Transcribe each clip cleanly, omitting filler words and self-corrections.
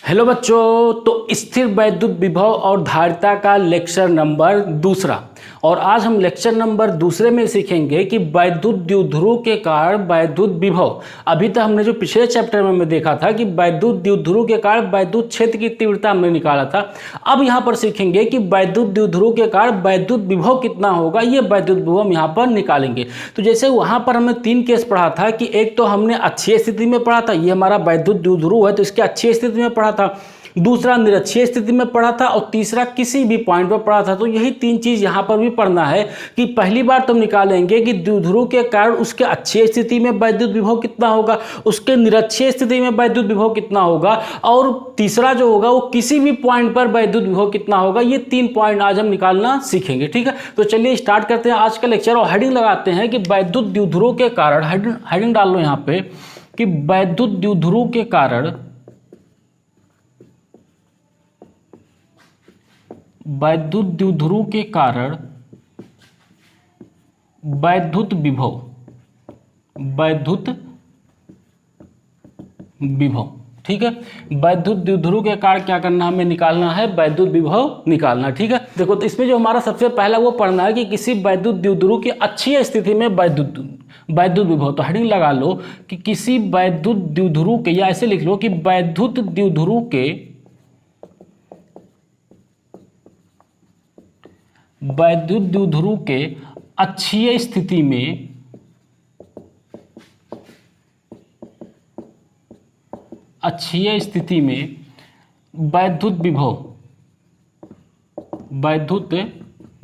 Hello बच्चों, तो स्थिर वैद्युत विभव और धारिता का लेक्चर नंबर दूसरा। और आज हम लेक्चर नंबर दूसरे में सीखेंगे कि वैद्युत द्विध्रुव के कारण वैद्युत विभव। अभी तक हमने जो पिछले चैप्टर में देखा था कि वैद्युत द्विध्रुव के कारण वैद्युत क्षेत्र की तीव्रता हमने निकाला था। अब यहाँ पर सीखेंगे कि वैद्युत द्विध्रुव के कारण वैद्युत विभव कितना होगा, ये वैद्युत विभव हम यहाँ पर निकालेंगे। तो जैसे वहाँ पर हमने 3 केस पढ़ा था कि एक तो हमने अक्षीय स्थिति में पढ़ा था, ये हमारा वैद्युत द्विध्रुव है तो इसके अक्षीय स्थिति में पढ़ा था, दूसरा निरक्षीय स्थिति में पढ़ा था और तीसरा किसी भी पॉइंट पर पढ़ा था। तो यही 3 चीज यहाँ पर भी पढ़ना है कि पहली बार तो निकालेंगे कि द्विध्रुव के कारण उसके अक्षीय स्थिति में वैद्युत विभव कितना होगा, उसके निरक्षीय स्थिति में वैद्युत विभव कितना होगा, और तीसरा जो होगा वो किसी भी पॉइंट पर वैद्युत विभव कितना होगा। ये 3 पॉइंट आज हम निकालना सीखेंगे। ठीक है, तो चलिए स्टार्ट करते हैं आज का लेक्चर और हेडिंग लगाते हैं कि वैद्युत द्विध्रुव के कारण, हेडिंग डाल लो यहाँ पे कि वैद्युत द्विध्रुव के कारण वैद्युत द्विध्रुव के कारण वैद्युत विभव, वैद्युत विभव। ठीक है, वैद्युत द्विध्रुव के कारण क्या करना, हमें निकालना है वैद्युत विभव निकालना। ठीक है, देखो तो इसमें जो हमारा सबसे पहला वो पढ़ना है कि किसी वैद्युत द्विध्रुव की अक्षीय स्थिति में वैद्युत विभव। तो हेडिंग लगा लो कि किसी वैद्युत द्विध्रुव के, या ऐसे लिख लो कि वैद्युत द्विध्रुव के अक्षीय स्थिति में वैद्युत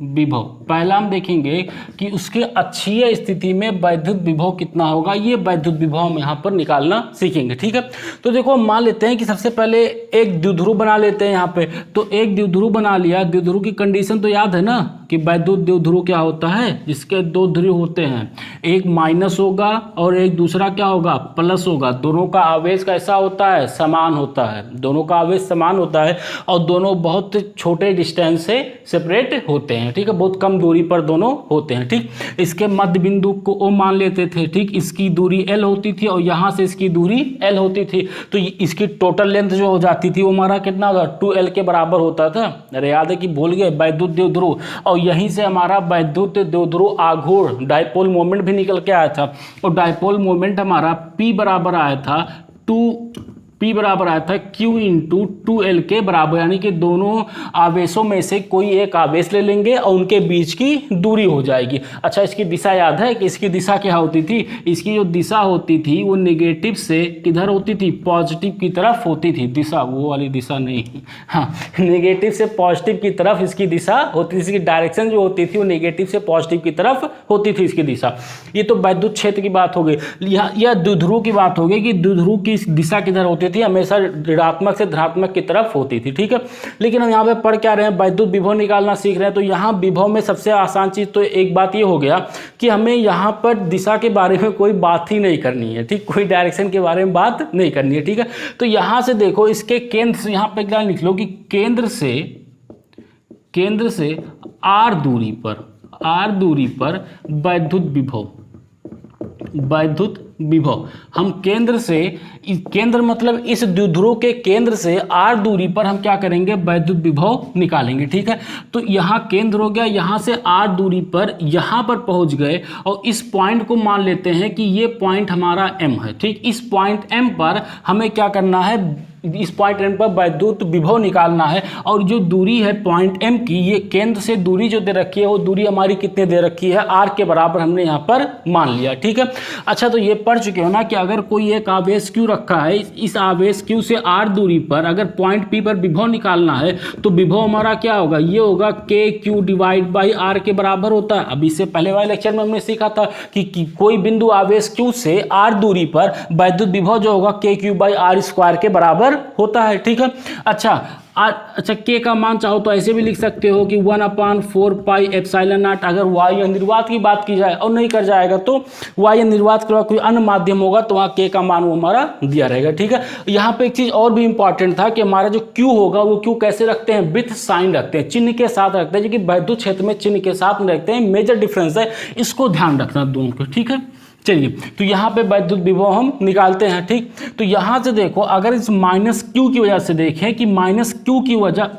विभव। पहला हम देखेंगे कि उसके अक्षीय स्थिति में वैद्युत विभव कितना होगा, ये वैद्युत विभव हम यहाँ पर निकालना सीखेंगे। ठीक है, तो देखो मान लेते हैं कि सबसे पहले एक द्विध्रुव बना लेते हैं यहाँ पे। तो एक द्विध्रुव बना लिया, द्विध्रुव की कंडीशन तो याद है ना कि वैद्युत द्विध्रुव क्या होता है, जिसके 2 ध्रुव होते हैं, एक माइनस होगा और एक दूसरा क्या होगा, प्लस होगा। दोनों का आवेश कैसा होता है, समान होता है, दोनों का आवेश समान होता है और दोनों बहुत छोटे डिस्टेंस से सेपरेट होते हैं। ठीक है, बहुत कम दूरी पर दोनों होते हैं। ठीक, इसके मध्य बिंदु को O मान लेते थे। ठीक, इसकी दूरी L होती थी और यहाँ से इसकी दूरी L होती थी। तो इसकी टोटल लेंथ जो हो जाती थी वो हमारा कितना होगा, 2L के बराबर होता था। अरे याद है कि भूल गए, वैद्युत द्विध्रुव। और यहीं से हमारा वैद्युत द्विध्रुव आघूर्ण डायपोल मोमेंट भी निकल के आया था और डायपोल मोमेंट हमारा P बराबर आया था Q इंटू 2L के बराबर, यानी कि दोनों आवेशों में से कोई एक आवेश ले लेंगे और उनके बीच की दूरी हो जाएगी। अच्छा, इसकी दिशा याद है कि इसकी दिशा क्या होती थी, इसकी जो दिशा होती थी वो नेगेटिव से किधर होती थी, पॉजिटिव की तरफ होती थी। दिशा वो वाली दिशा नहीं, हाँ, नेगेटिव से पॉजिटिव की तरफ इसकी दिशा होती थी। इसकी डायरेक्शन जो होती थी वो नेगेटिव से पॉजिटिव की तरफ होती थी इसकी दिशा। ये तो वैद्युत क्षेत्र की बात हो गई। यह द्विध्रुव की बात हो गई कि द्विध्रुव की दिशा किधर होती थी, हमेशा ऋणात्मक से धनात्मक की तरफ होती थी। ठीक है, लेकिन हम यहाँ पे पढ़ क्या रहे हैं, वैद्युत विभव निकालना सीख रहे हैं। तो यहाँ विभव में सबसे आसान चीज तो एक बात ये हो गया कि हमें यहाँ पर दिशा के बारे में कोई बात ही नहीं करनी है। ठीक, कोई डायरेक्शन के बारे में बात नहीं करनी है। ठीक है, तो यहाँ से देखो, इसके केंद्र से यहाँ पे क्या लिख लो कि केंद्र से r दूरी पर वैद्युत विभव। हम केंद्र मतलब इस द्विध्रुव के केंद्र से r दूरी पर हम क्या करेंगे, वैद्युत विभव निकालेंगे। ठीक है, तो यहाँ केंद्र हो गया, यहाँ से r दूरी पर यहाँ पर पहुँच गए और इस पॉइंट को मान लेते हैं कि ये पॉइंट हमारा M है। ठीक, इस पॉइंट M पर हमें क्या करना है, इस पॉइंट M पर वैद्युत विभव निकालना है। और जो दूरी है पॉइंट M की, ये केंद्र से दूरी जो दे रखी है वो दूरी हमारी कितने दे रखी है, r के बराबर हमने यहाँ पर मान लिया। ठीक है, अच्छा, तो ये पढ़ चुके हो ना कि अगर कोई एक आवेश Q रखा है, इस आवेश Q से r दूरी पर अगर पॉइंट P पर विभव निकालना है तो विभव हमारा क्या होगा, ये होगा KQ डिवाइड बाई r के बराबर होता है। अब इससे पहले वाले लेक्चर में हमने सीखा था कि कोई बिंदु आवेश Q से r दूरी पर वैद्युत विभव जो होगा KQ बाई r स्क्वायर के बराबर होता है। ठीक है, अच्छा, के का मान चाहो तो ऐसे भी लिख सकते हो कि 1/4 पाई एप्सिलॉन नॉट। अगर वायु निर्वात की बात की जाए और नहीं कर जाएगा तो वायु निर्वात के कोई अन्य माध्यम होगा तो वहाँ के का मान वो हमारा दिया रहेगा। ठीक है, यहाँ पे एक चीज और भी इंपॉर्टेंट था कि हमारा जो क्यू होगा वो क्यू कैसे रखते हैं, विथ साइन रखते हैं, चिन्ह के साथ रखते हैं, जो कि वैद्युत क्षेत्र में चिन्ह के साथ रखते हैं। मेजर डिफरेंस है, इसको ध्यान रखना दोनों को। ठीक है, चलिए, तो यहाँ पे वैद्युत विभव हम निकालते हैं। ठीक, तो यहाँ से देखो, अगर इस माइनस क्यू की वजह से देखें कि माइनस क्यू की वजह,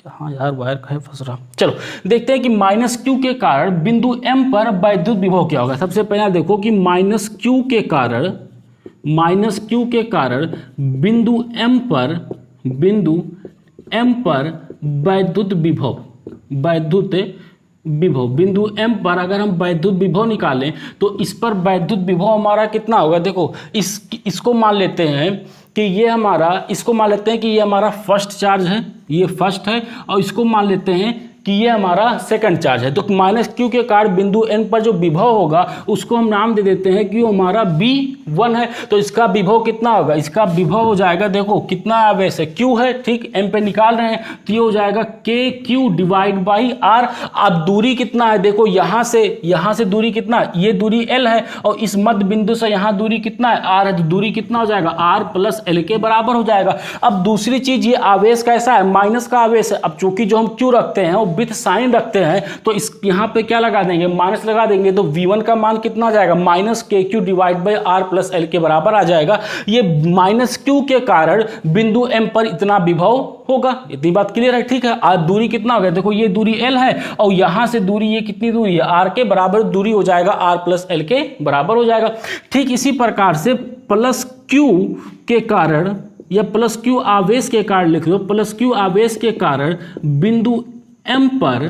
हाँ यार वायर कहीं फंस रहा, चलो देखते हैं कि माइनस क्यू के कारण बिंदु M पर वैद्युत विभव क्या होगा। सबसे पहले देखो कि माइनस क्यू के कारण बिंदु M पर वैद्युत विभव बिंदु M पर अगर हम वैद्युत विभव निकालें तो इस पर वैद्युत विभव हमारा कितना होगा। देखो इसको मान लेते हैं कि ये हमारा फर्स्ट चार्ज है, ये फर्स्ट है, और इसको मान लेते हैं कि ये हमारा सेकंड चार्ज है। तो माइनस क्यू के कारण बिंदु N पर जो विभव होगा उसको हम नाम दे देते हैं कि वो हमारा V1 है। तो इसका विभव कितना होगा, इसका विभव हो जाएगा, देखो कितना आवेश है, Q है, ठीक, M पे निकाल रहे हैं, तो ये हो जाएगा KQ डिवाइड बाई R। अब दूरी कितना है, देखो यहाँ से दूरी कितना है, ये दूरी L है, और इस मध्य बिंदु से यहाँ दूरी कितना है, R है, तो दूरी कितना हो जाएगा, R प्लस L के बराबर हो जाएगा। अब दूसरी चीज, ये आवेश कैसा है, माइनस का आवेश है। अब चूंकि जो हम Q रखते हैं वो विथ साइन रखते हैं, तो इस यहाँ पे क्या लगा देंगे, माइनस लगा देंगे, तो V1 का मान कितना आ जाएगा, minus KQ divide by R plus L के बराबर आ जाएगा। ये माइनस Q के कारण बिंदु M पर इतना विभव होगा। इतनी बात क्लियर है, ठीक है। आज दूरी कितना हो गया, देखो ये दूरी L है, और यहां से दूरी, ये कितनी दूरी है, R के बराबर दूरी हो जाएगा, R प्लस L के बराबर हो जाएगा। ठीक इसी प्रकार से प्लस Q के कारण, या प्लस Q आवेश के कारण लिख लो, प्लस Q आवेश के कारण बिंदु M पर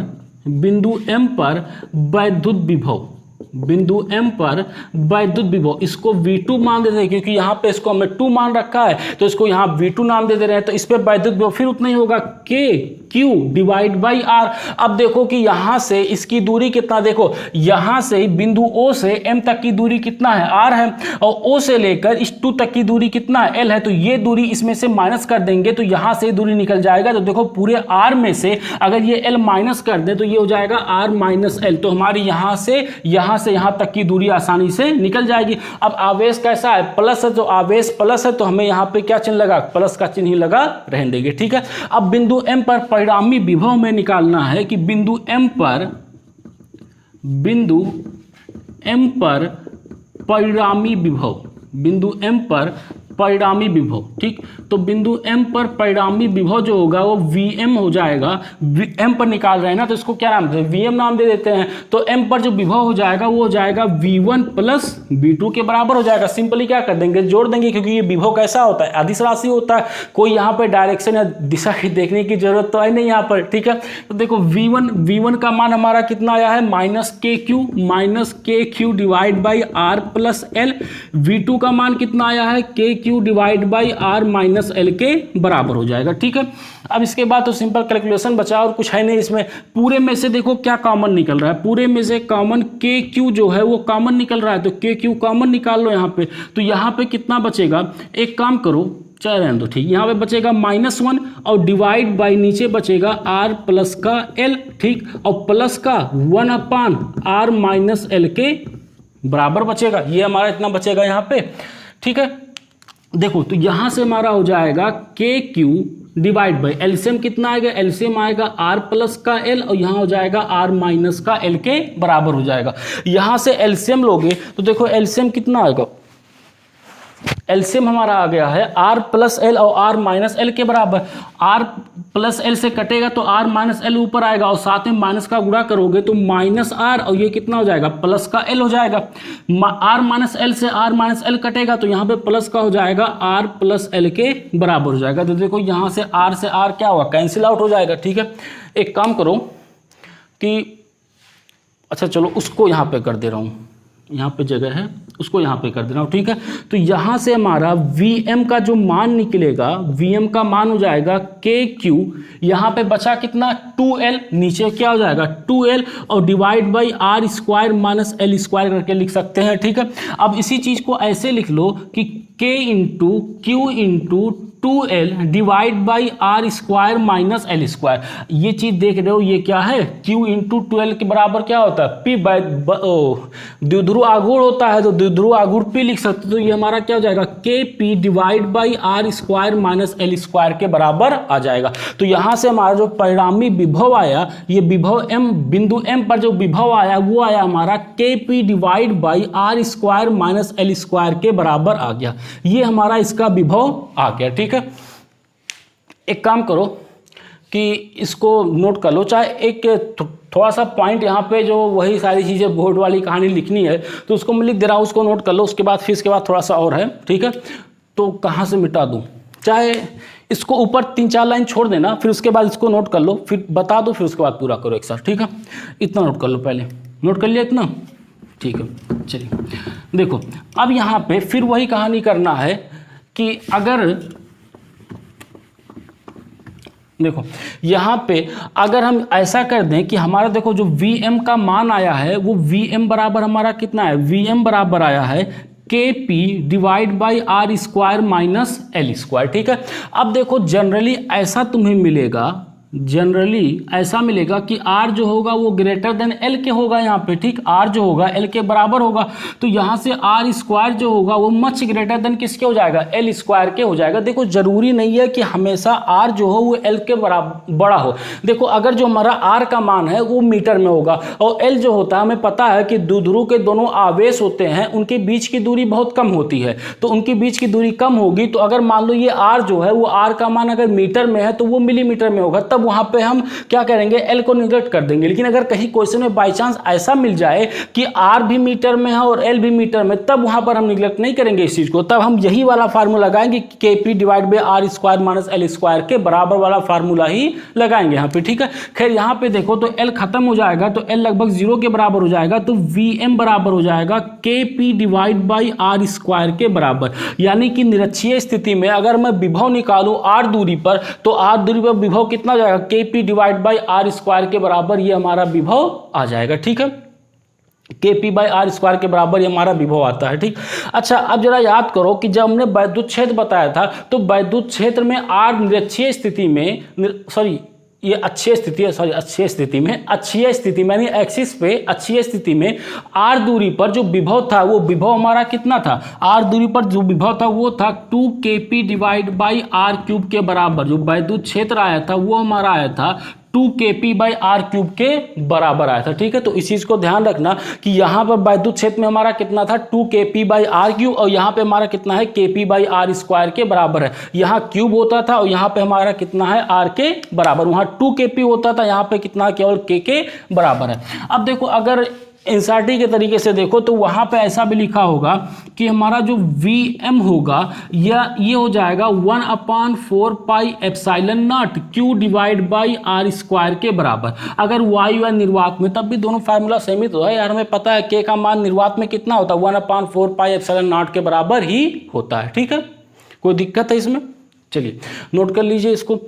वैद्युत विभव, इसको V2 मान देते हैं, क्योंकि यहाँ पे इसको हमने 2 मान रखा है, तो इसको यहाँ V2 नाम दे दे रहे हैं। तो इस पे वैद्युत विभव फिर उतना ही होगा, KQ डिवाइड बाई R। अब देखो कि यहाँ से इसकी दूरी कितना, देखो यहाँ से बिंदु O से M तक की दूरी कितना है, R है, और O से लेकर इस 2 तक की दूरी कितना है, L है। तो ये दूरी इसमें से माइनस कर देंगे तो यहाँ से दूरी निकल जाएगा। तो देखो पूरे R में से अगर ये L माइनस कर दे तो ये हो जाएगा R माइनस L। तो हमारी यहाँ से यहाँ तक की दूरी आसानी से निकल जाएगी। अब आवेश कैसा है, प्लस है, तो आवेश प्लस है, तो हमें यहाँ पे क्या चिन्ह लगा, प्लस का चिन्ह ही लगा रहने देंगे, ठीक है। अब बिंदु M पर परिणामी विभव में निकालना है कि बिंदु M पर परिणामी विभव, ठीक। तो बिंदु M पर परिणामी विभव जो होगा वो Vm हो जाएगा। M पर निकाल रहे हैं ना, तो इसको क्या नाम देते हैं, Vm नाम दे देते हैं। तो M पर जो विभव हो जाएगा वो हो जाएगा V1 प्लस V2 के बराबर हो जाएगा। सिंपली क्या कर देंगे, जोड़ देंगे, क्योंकि ये विभव कैसा होता है, अदिश राशि होता है। कोई यहाँ पर डायरेक्शन या दिशा की देखने की जरूरत तो है नहीं यहाँ पर, ठीक है। तो देखो V1 का मान हमारा कितना आया है, minus KQ divide by R plus L। V2 का मान कितना आया है, KQ divide by R minus L के बराबर हो जाएगा, ठीक है। अब इसके बाद तो सिंपल कैलकुलेशन बचा और कुछ है नहीं इसमें। पूरे में से देखो क्या कॉमन निकल रहा है, पूरे में से कॉमन KQ जो है वो कॉमन निकल रहा है, तो KQ कॉमन निकाल लो यहाँ पे। तो यहाँ पे कितना बचेगा, एक काम करो, चाहे रहने दो, ठीक। यहाँ पे बचेगा -1 और डिवाइड बाई नीचे बचेगा R प्लस का L, ठीक, और प्लस का 1/R माइनस L के बराबर बचेगा। ये हमारा इतना बचेगा यहाँ पे, ठीक है। देखो तो यहां से हमारा हो जाएगा KQ डिवाइड बाई एलसीएम कितना आएगा, एलसीएम आएगा R प्लस का L, और यहां हो जाएगा R माइनस का L के बराबर हो जाएगा। यहां से एलसीएम लोगे तो देखो एलसीएम कितना आएगा, एलसीएम हमारा आ गया है R प्लस L और R माइनस L के बराबर। R प्लस L से कटेगा तो R माइनस L ऊपर आएगा, और साथ में माइनस का गुणा करोगे तो माइनस R, और ये कितना हो जाएगा, प्लस का L हो जाएगा। R माइनस L से R माइनस L कटेगा तो यहाँ पे प्लस का हो जाएगा, R प्लस L के बराबर हो जाएगा। तो देखो यहाँ से R क्या होगा, कैंसिल आउट हो जाएगा, ठीक है। एक काम करो कि अच्छा चलो उसको यहाँ पे कर दे रहा हूँ, यहाँ पे जगह है, उसको यहाँ पे कर देना, ठीक है। तो यहाँ से हमारा Vm का जो मान निकलेगा, Vm का मान हो जाएगा KQ, यहाँ पे बचा कितना 2L, नीचे क्या हो जाएगा 2L, और divide by R square minus L square करके लिख सकते हैं, ठीक है। अब इसी चीज को ऐसे लिख लो कि K into Q into 2l divide by R square minus L square. ये चीज देख रहे हो, ये क्या है, q इंटू 2l के बराबर क्या होता है, p बाई द्विध्रुव आघूर्ण होता है तो द्विध्रुव आघूर्ण p लिख सकते हो। तो ये हमारा क्या हो जाएगा, K P divide by R square minus L square के बराबर आ जाएगा। तो यहां से हमारा जो परिणामी विभव आया, ये विभव m बिंदु m पर जो विभव आया वो आया हमारा K P divide by R square minus L square के बराबर आ गया। ये हमारा इसका विभव आ गया। ठीक है, एक काम करो कि इसको नोट कर लो, चाहे एक थोड़ा सा पॉइंट यहाँ पे जो वही सारी चीज़ें बोर्ड वाली कहानी लिखनी है तो उसको मैं लिख दे रहा हूँ, उसको नोट कर लो। उसके बाद फिर इसके बाद थोड़ा सा और है, ठीक है, तो कहाँ से मिटा दूँ, चाहे इसको ऊपर 3-4 लाइन छोड़ देना, फिर उसके बाद इसको नोट कर लो, फिर बता दो, फिर उसके बाद पूरा करो एक साथ। ठीक है, इतना नोट कर लो, पहले नोट कर लिया इतना, ठीक है। चलिए देखो, अब यहाँ पे फिर वही कहानी करना है कि अगर देखो यहाँ पे अगर हम ऐसा कर दें कि हमारा देखो जो Vm का मान आया है वो Vm बराबर हमारा कितना है, Vm बराबर आया है K P divide by R square minus L square. ठीक है, अब देखो जनरली ऐसा तुम्हें मिलेगा, जनरली ऐसा मिलेगा कि r जो होगा वो ग्रेटर देन l के होगा यहाँ पे। ठीक, r जो होगा l के बराबर होगा, तो यहाँ से r स्क्वायर जो होगा वो मच ग्रेटर देन किसके हो जाएगा, l स्क्वायर के हो जाएगा। देखो जरूरी नहीं है कि हमेशा r जो हो वो l के बराबर बड़ा हो। देखो अगर जो हमारा r का मान है वो मीटर में होगा और l जो होता है हमें पता है कि द्विध्रुव के दोनों आवेश होते हैं, उनके बीच की दूरी बहुत कम होती है, तो उनके बीच की दूरी कम होगी। तो अगर मान लो ये r जो है वो r का मान अगर मीटर में है तो वो मिलीमीटर में होगा, तब वहां पे हम क्या करेंगे, एल को निगलेक्ट कर देंगे। लेकिन अगर कहीं क्वेश्चन में बाय चांस ऐसा मिल जाए कि आर भी मीटर में है और एल भी मीटर में, तब वहां पर हम निगलेक्ट नहीं करेंगे इस चीज को, तब हम यही वाला फार्मूला लगाएंगे, K P divide by R square minus L square के बराबर वाला फार्मूला ही लगाएंगे यहाँ पे। ठीक है, खैर यहाँ पे देखो तो एल खत्म हो जाएगा, तो एल लगभग 0 के बराबर हो जाएगा, तो वी एम बराबर हो जाएगा K P divide by R square के बराबर। यानी कि निरक्षीय स्थिति में अगर मैं विभव निकालूं आर दूरी पर, तो आर दूरी पर विभव कितना हो जाएगा, K P divide by R square के बराबर ये हमारा विभव आ जाएगा। ठीक है, K P by R square के बराबर ये हमारा विभव आता है। ठीक, अच्छा अब जरा याद करो कि जब हमने वैद्युत क्षेत्र बताया था तो वैद्युत क्षेत्र में आर निरक्षीय स्थिति में, सॉरी ये अक्षीय स्थिति है, सॉरी अक्षीय स्थिति में, अक्षीय स्थिति में यानी एक्सिस पे अक्षीय स्थिति में आर दूरी पर जो विभव था वो विभव हमारा कितना था, आर दूरी पर जो विभव था वो था 2 K P divide by R cube के बराबर। जो वैद्युत क्षेत्र आया था वो हमारा आया था 2 K P by R cube के बराबर आया था। ठीक है, तो इस चीज को ध्यान रखना कि यहाँ पर वैद्युत क्षेत्र में हमारा कितना था 2 K P by R cube, और यहाँ पे हमारा कितना है K P by R square के बराबर है। यहाँ क्यूब होता था और यहाँ पे हमारा कितना है आर के बराबर, वहाँ 2 के पी होता था, यहाँ पे कितना केवल के बराबर है। अब देखो अगर एनसीईआरटी के तरीके से देखो तो वहां पे ऐसा भी लिखा होगा कि हमारा जो Vm होगा या ये हो जाएगा 1/4 pi epsilon naught Q divide by R square के बराबर। अगर वायु या निर्वात में, तब भी दोनों फार्मूला सेम तो है यार, हमें पता है K का मान निर्वात में कितना होता है 1/4 पाई एप्सिलॉन नॉट के बराबर ही होता है। ठीक है, कोई दिक्कत है इसमें? चलिए नोट कर लीजिए इसको,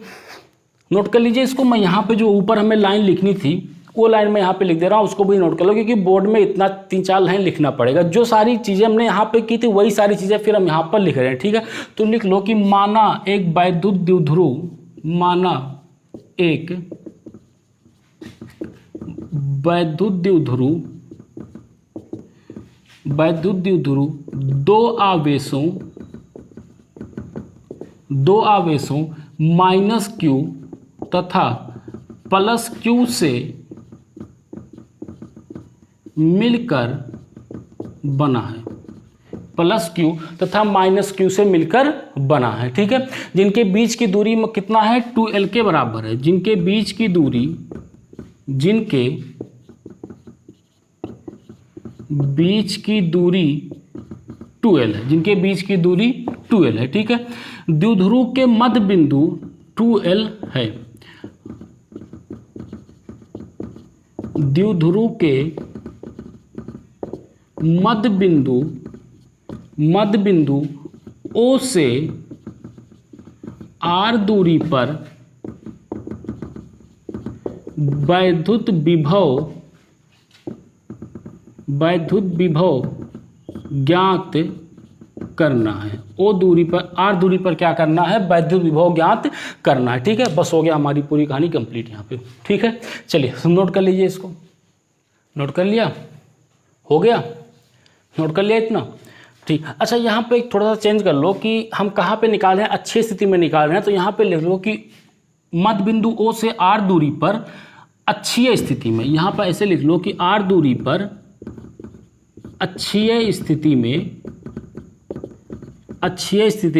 नोट कर लीजिए इसको। मैं यहाँ पे जो ऊपर हमें लाइन लिखनी थी वो लाइन में यहाँ पे लिख दे रहा हूँ, उसको भी नोट कर लो, क्योंकि बोर्ड में इतना 3-4 लाइन लिखना पड़ेगा। जो सारी चीज़ें हमने यहाँ पे की थी वही सारी चीज़ें फिर हम यहाँ पर लिख रहे हैं। ठीक है, तो लिख लो कि माना एक वैद्युत द्विध्रुव, माना एक वैद्युत द्विध्रुव, वैद्युत द्विध्रुव दो आवेशों माइनस क्यू तथा प्लस क्यू से मिलकर बना है, प्लस क्यू तथा माइनस क्यू से मिलकर बना है। ठीक है, जिनके बीच की दूरी में कितना है 2l के बराबर है, जिनके बीच की दूरी, जिनके बीच की दूरी 2l है, जिनके बीच की दूरी 2l है। ठीक है, द्विध्रुव के मध्य बिंदु 2l है, द्विध्रुव के मध्य बिंदु O से R दूरी पर वैद्युत विभव ज्ञात करना है, ओ दूरी पर r दूरी पर क्या करना है, वैद्युत विभव ज्ञात करना है। ठीक है, बस हो गया हमारी पूरी कहानी कंप्लीट यहाँ पे। ठीक है, चलिए नोट कर लीजिए, इसको नोट कर लिया, हो गया, नोट कर लिया इतना। ठीक, अच्छा यहाँ पे थोड़ा सा चेंज कर लो कि हम कहाँ पे निकाल रहे हैं, अच्छी स्थिति में निकाल रहे हैं, तो यहाँ पे लिख लो कि मध्य बिंदु O से R दूरी पर अक्षीय स्थिति में, यहाँ पर ऐसे लिख लो कि R दूरी पर अक्षीय स्थिति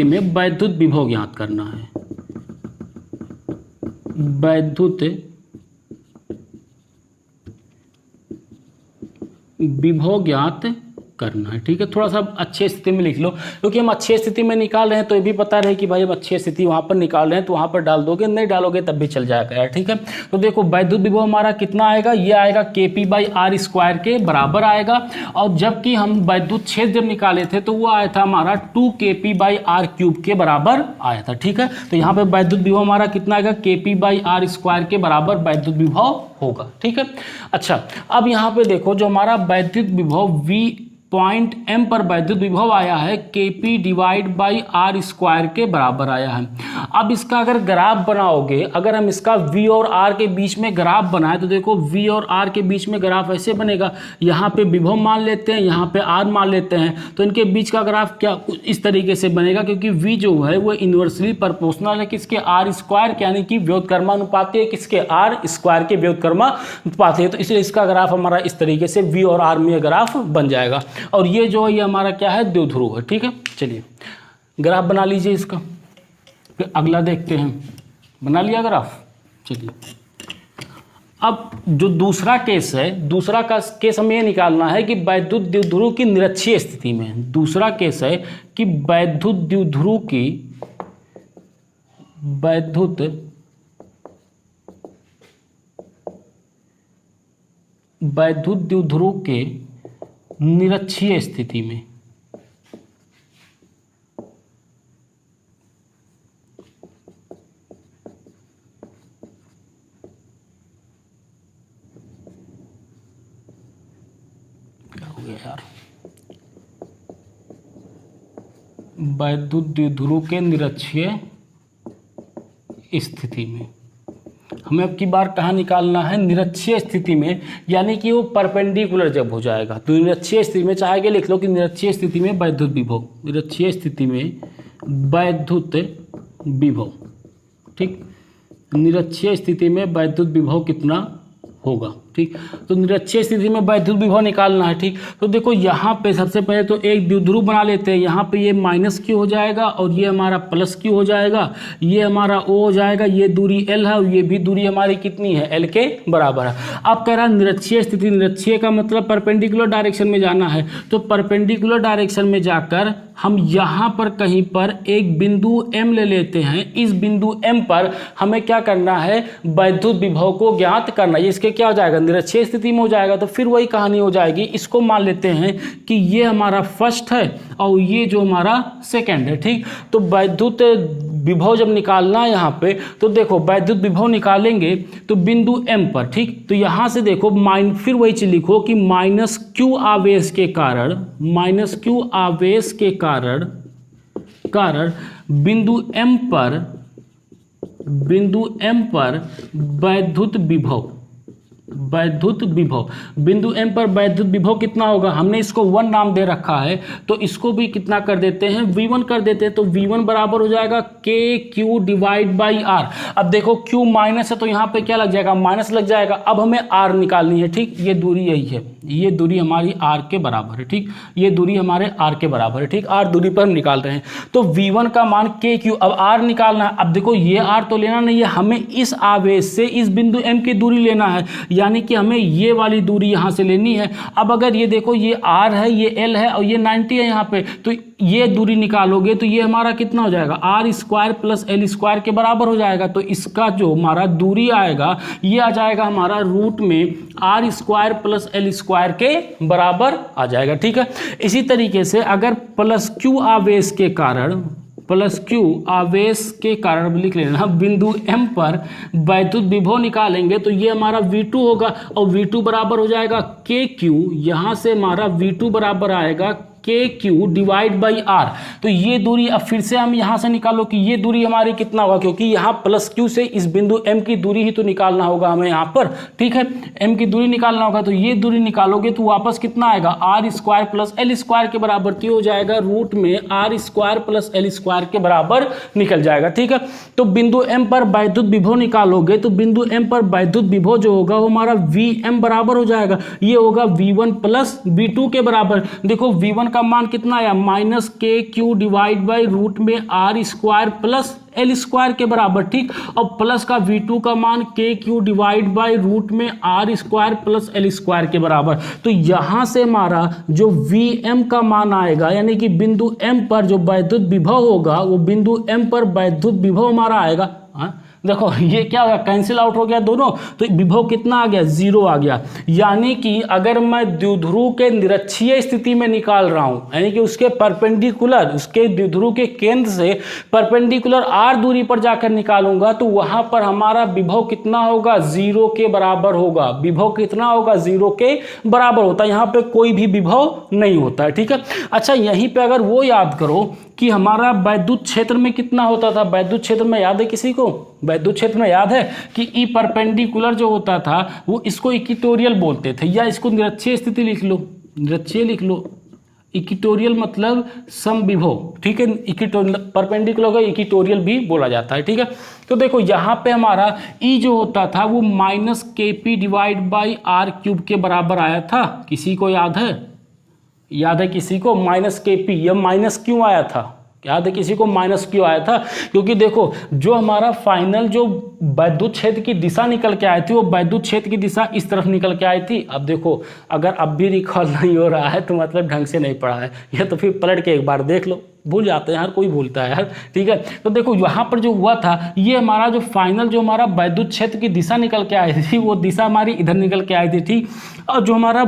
में वैद्युत विभव ज्ञात करना है, वैद्युत विभव ज्ञात करना है। ठीक है, थोड़ा सा अच्छी स्थिति में लिख लो, क्योंकि हम अच्छी स्थिति में निकाल रहे हैं तो ये भी पता रहे कि भाई हम अच्छी स्थिति वहाँ पर निकाल रहे हैं, तो वहाँ पर डाल दोगे, नहीं डालोगे तब भी चल जाएगा यार। ठीक है, तो देखो वैद्युत विभव हमारा कितना आएगा, ये आएगा Kp/r² के बराबर आएगा, और जबकि हम वैद्युत क्षेत्र जब निकाले थे तो वो आया था हमारा 2Kp/r³ के बराबर आया था। ठीक है, तो यहाँ पे वैद्युत विभव हमारा कितना आएगा, Kp/r² के बराबर वैद्युत विभव होगा। ठीक है, अच्छा अब यहाँ पे देखो जो हमारा वैद्युत विभव V पॉइंट M पर वैद्युत विभव आया है Kp/r² के बराबर आया है। अब इसका अगर ग्राफ बनाओगे, अगर हम इसका V और R के बीच में ग्राफ बनाए तो देखो V और R के बीच में ग्राफ ऐसे बनेगा, यहाँ पे विभव मान लेते हैं, यहाँ पे R मान लेते हैं, तो इनके बीच का ग्राफ क्या इस तरीके से बनेगा, क्योंकि V जो है वो इन्वर्सली प्रोपोर्शनल है किसके, R² यानी कि व्युत्क्रमानुपाती है किसके, R² के व्युत्क्रमानुपाती है, तो इसलिए इसका ग्राफ हमारा इस तरीके से V और R में ग्राफ बन जाएगा, और ये जो है ये हमारा क्या है, द्विध्रुव है। ठीक है, चलिए ग्राफ बना लीजिए इसका, फिर अगला देखते हैं। बना लिया ग्राफ, चलिए अब जो दूसरा केस है, दूसरा का केस हमें ये निकालना है कि वैद्युत द्विध्रुव की निरक्षीय स्थिति में, दूसरा केस है कि वैद्युत द्विध्रुव के निरक्षीय स्थिति में, क्या हो गया यार, वैद्युत द्विध्रुव के निरक्षीय स्थिति में हमें अब की बार कहाँ निकालना है, निरक्षीय स्थिति में, यानी कि वो परपेंडिकुलर जब हो जाएगा, तो निरक्षीय स्थिति में चाहे लिख लो कि निरक्षीय स्थिति में वैद्युत विभव, निरक्षीय स्थिति में वैद्युत विभव। ठीक, निरक्षीय स्थिति में वैद्युत विभव कितना होगा। ठीक, तो निरक्षीय स्थिति में वैद्युत विभव निकालना है। ठीक, तो देखो यहाँ पे सबसे पहले तो एक द्विध्रुव बना लेते हैं, यहाँ पे ये -Q हो जाएगा और ये हमारा +Q हो जाएगा, ये हमारा O हो जाएगा, ये दूरी L है और ये भी दूरी हमारी कितनी है, L के बराबर है। अब कह रहा है निरक्षीय स्थिति, निरक्षीय का मतलब परपेंडिकुलर डायरेक्शन में जाना है, तो परपेंडिकुलर डायरेक्शन में जाकर हम यहाँ पर कहीं पर एक बिंदु M ले लेते हैं, इस बिंदु M पर हमें क्या करना है, वैद्युत विभव को ज्ञात करना है। इसके क्या हो जाएगा, निरक्षीय स्थिति में हो जाएगा, तो फिर वही कहानी हो जाएगी। इसको मान लेते हैं कि ये हमारा फर्स्ट है और ये जो हमारा सेकंड है। ठीक, तो वैद्युत विभव जब निकालना है यहाँ पे, तो देखो वैद्युत विभव निकालेंगे तो बिंदु M पर, ठीक, तो यहाँ से देखो फिर वही चीज लिखो कि -Q आवेश के कारण, -Q आवेश के कारण बिंदु M पर वैद्युत विभव, बिंदु M पर वैद्युत विभव कितना होगा, हमने इसको 1 नाम दे रखा है, तो इसको भी कितना कर देते हैं, V1 कर देते हैं, तो V1 बराबर हो जाएगा KQ/R। अब देखो Q माइनस है तो यहाँ पे क्या लग जाएगा, माइनस लग जाएगा। अब हमें R निकालनी है। ठीक, ये दूरी यही है, ये दूरी हमारी R के बराबर है। ठीक, ये दूरी हमारे R के बराबर है। ठीक, R दूरी पर हम निकाल रहे हैं, तो V1 का मान KQ, अब R निकालना है। अब देखो ये R तो लेना नहीं है, हमें इस आवेश से इस बिंदु M की दूरी लेना है, यानी कि हमें ये वाली दूरी यहाँ से लेनी है। अब अगर ये देखो ये R है, ये L है और ये 90 है यहाँ पे, तो ये दूरी निकालोगे तो ये हमारा कितना हो जाएगा, R² + L² के बराबर हो जाएगा। तो इसका जो हमारा दूरी आएगा ये आ जाएगा हमारा रूट में R² + L² के बराबर आ जाएगा। ठीक है, इसी तरीके से अगर +Q आवेश के कारण, लिख लेना, बिंदु M पर वैद्युत विभव निकालेंगे तो ये हमारा V2 होगा और V2 बराबर हो जाएगा KQ, यहाँ से हमारा V2 बराबर आएगा KQ डिवाइड बाई R। तो ये दूरी अब फिर से हम यहाँ से निकालो कि ये दूरी हमारी कितना होगा, क्योंकि यहाँ प्लस Q से इस बिंदु M की दूरी ही तो निकालना होगा हमें यहाँ पर, ठीक है, M की दूरी निकालना होगा। तो ये दूरी निकालोगे तो वापस कितना आएगा, R square plus L square के बराबर, तो हो जाएगा रूट में R square plus L square के बराबर निकल जाएगा, ठीक है। तो बिंदु M पर वैद्युत विभव निकालोगे तो बिंदु M पर वैद्युत विभव जो होगा वो हमारा VM बराबर हो जाएगा, ये होगा V1 प्लस V2 के बराबर। देखो V1 का मान कितना आया, minus KQ divide by root में R square plus L square के बराबर, ठीक। और प्लस का V2 का मान KQ डिवाइड बाई रूट में R square plus L square के बराबर। तो यहां से हमारा जो VM का मान आएगा, यानी कि बिंदु M पर जो वैद्युत विभव होगा वो बिंदु M पर वैद्युत विभव हमारा आएगा। देखो ये क्या होगा, कैंसिल आउट हो गया दोनों, तो विभव कितना आ गया, 0 आ गया। यानी कि अगर मैं द्विध्रुव के निरक्षीय स्थिति में निकाल रहा हूं, यानी कि उसके परपेंडिकुलर, उसके द्विध्रुव के केंद्र से परपेंडिकुलर R दूरी पर जाकर निकालूंगा तो वहां पर हमारा विभव कितना होगा, 0 के बराबर होगा। विभव कितना होगा, 0 के बराबर होता है, यहाँ पे कोई भी विभव नहीं होता है, ठीक है। अच्छा यहीं पे अगर वो याद करो कि हमारा वैद्युत क्षेत्र में कितना होता था, वैद्युत क्षेत्र में याद है किसी को, वैद्युत क्षेत्र में याद है कि ई परपेंडिकुलर जो होता था वो इसको इक्वेटोरियल बोलते थे, या इसको निरक्षीय स्थिति लिख लो, निरक्षीय लिख लो। इक्वेटोरियल मतलब समविभव, ठीक है, इक्वेटोरियल परपेंडिकुलर को इक्वेटोरियल भी बोला जाता है, ठीक है। तो देखो यहाँ पे हमारा ई जो होता था वो minus KP divide by R cube के बराबर आया था, किसी को याद है, याद है किसी को, माइनस KP, यह माइनस क्यों आया था, याद है किसी को माइनस क्यों आया था, क्योंकि देखो जो हमारा फाइनल जो वैद्युत क्षेत्र की दिशा निकल के आई थी वो वैद्युत क्षेत्र की दिशा इस तरफ निकल के आई थी। अब देखो अगर अब भी रिकॉल नहीं हो रहा है तो मतलब ढंग से नहीं पढ़ा है, या तो फिर पलट के एक बार देख लो, भूल जाते हैं यार, कोई भूलता है यार, ठीक है। तो देखो यहाँ पर जो हुआ था, ये हमारा जो फाइनल जो हमारा वैद्युत क्षेत्र की दिशा निकल के आई थी वो दिशा हमारी इधर निकल के आई थी, ठीक। और जो हमारा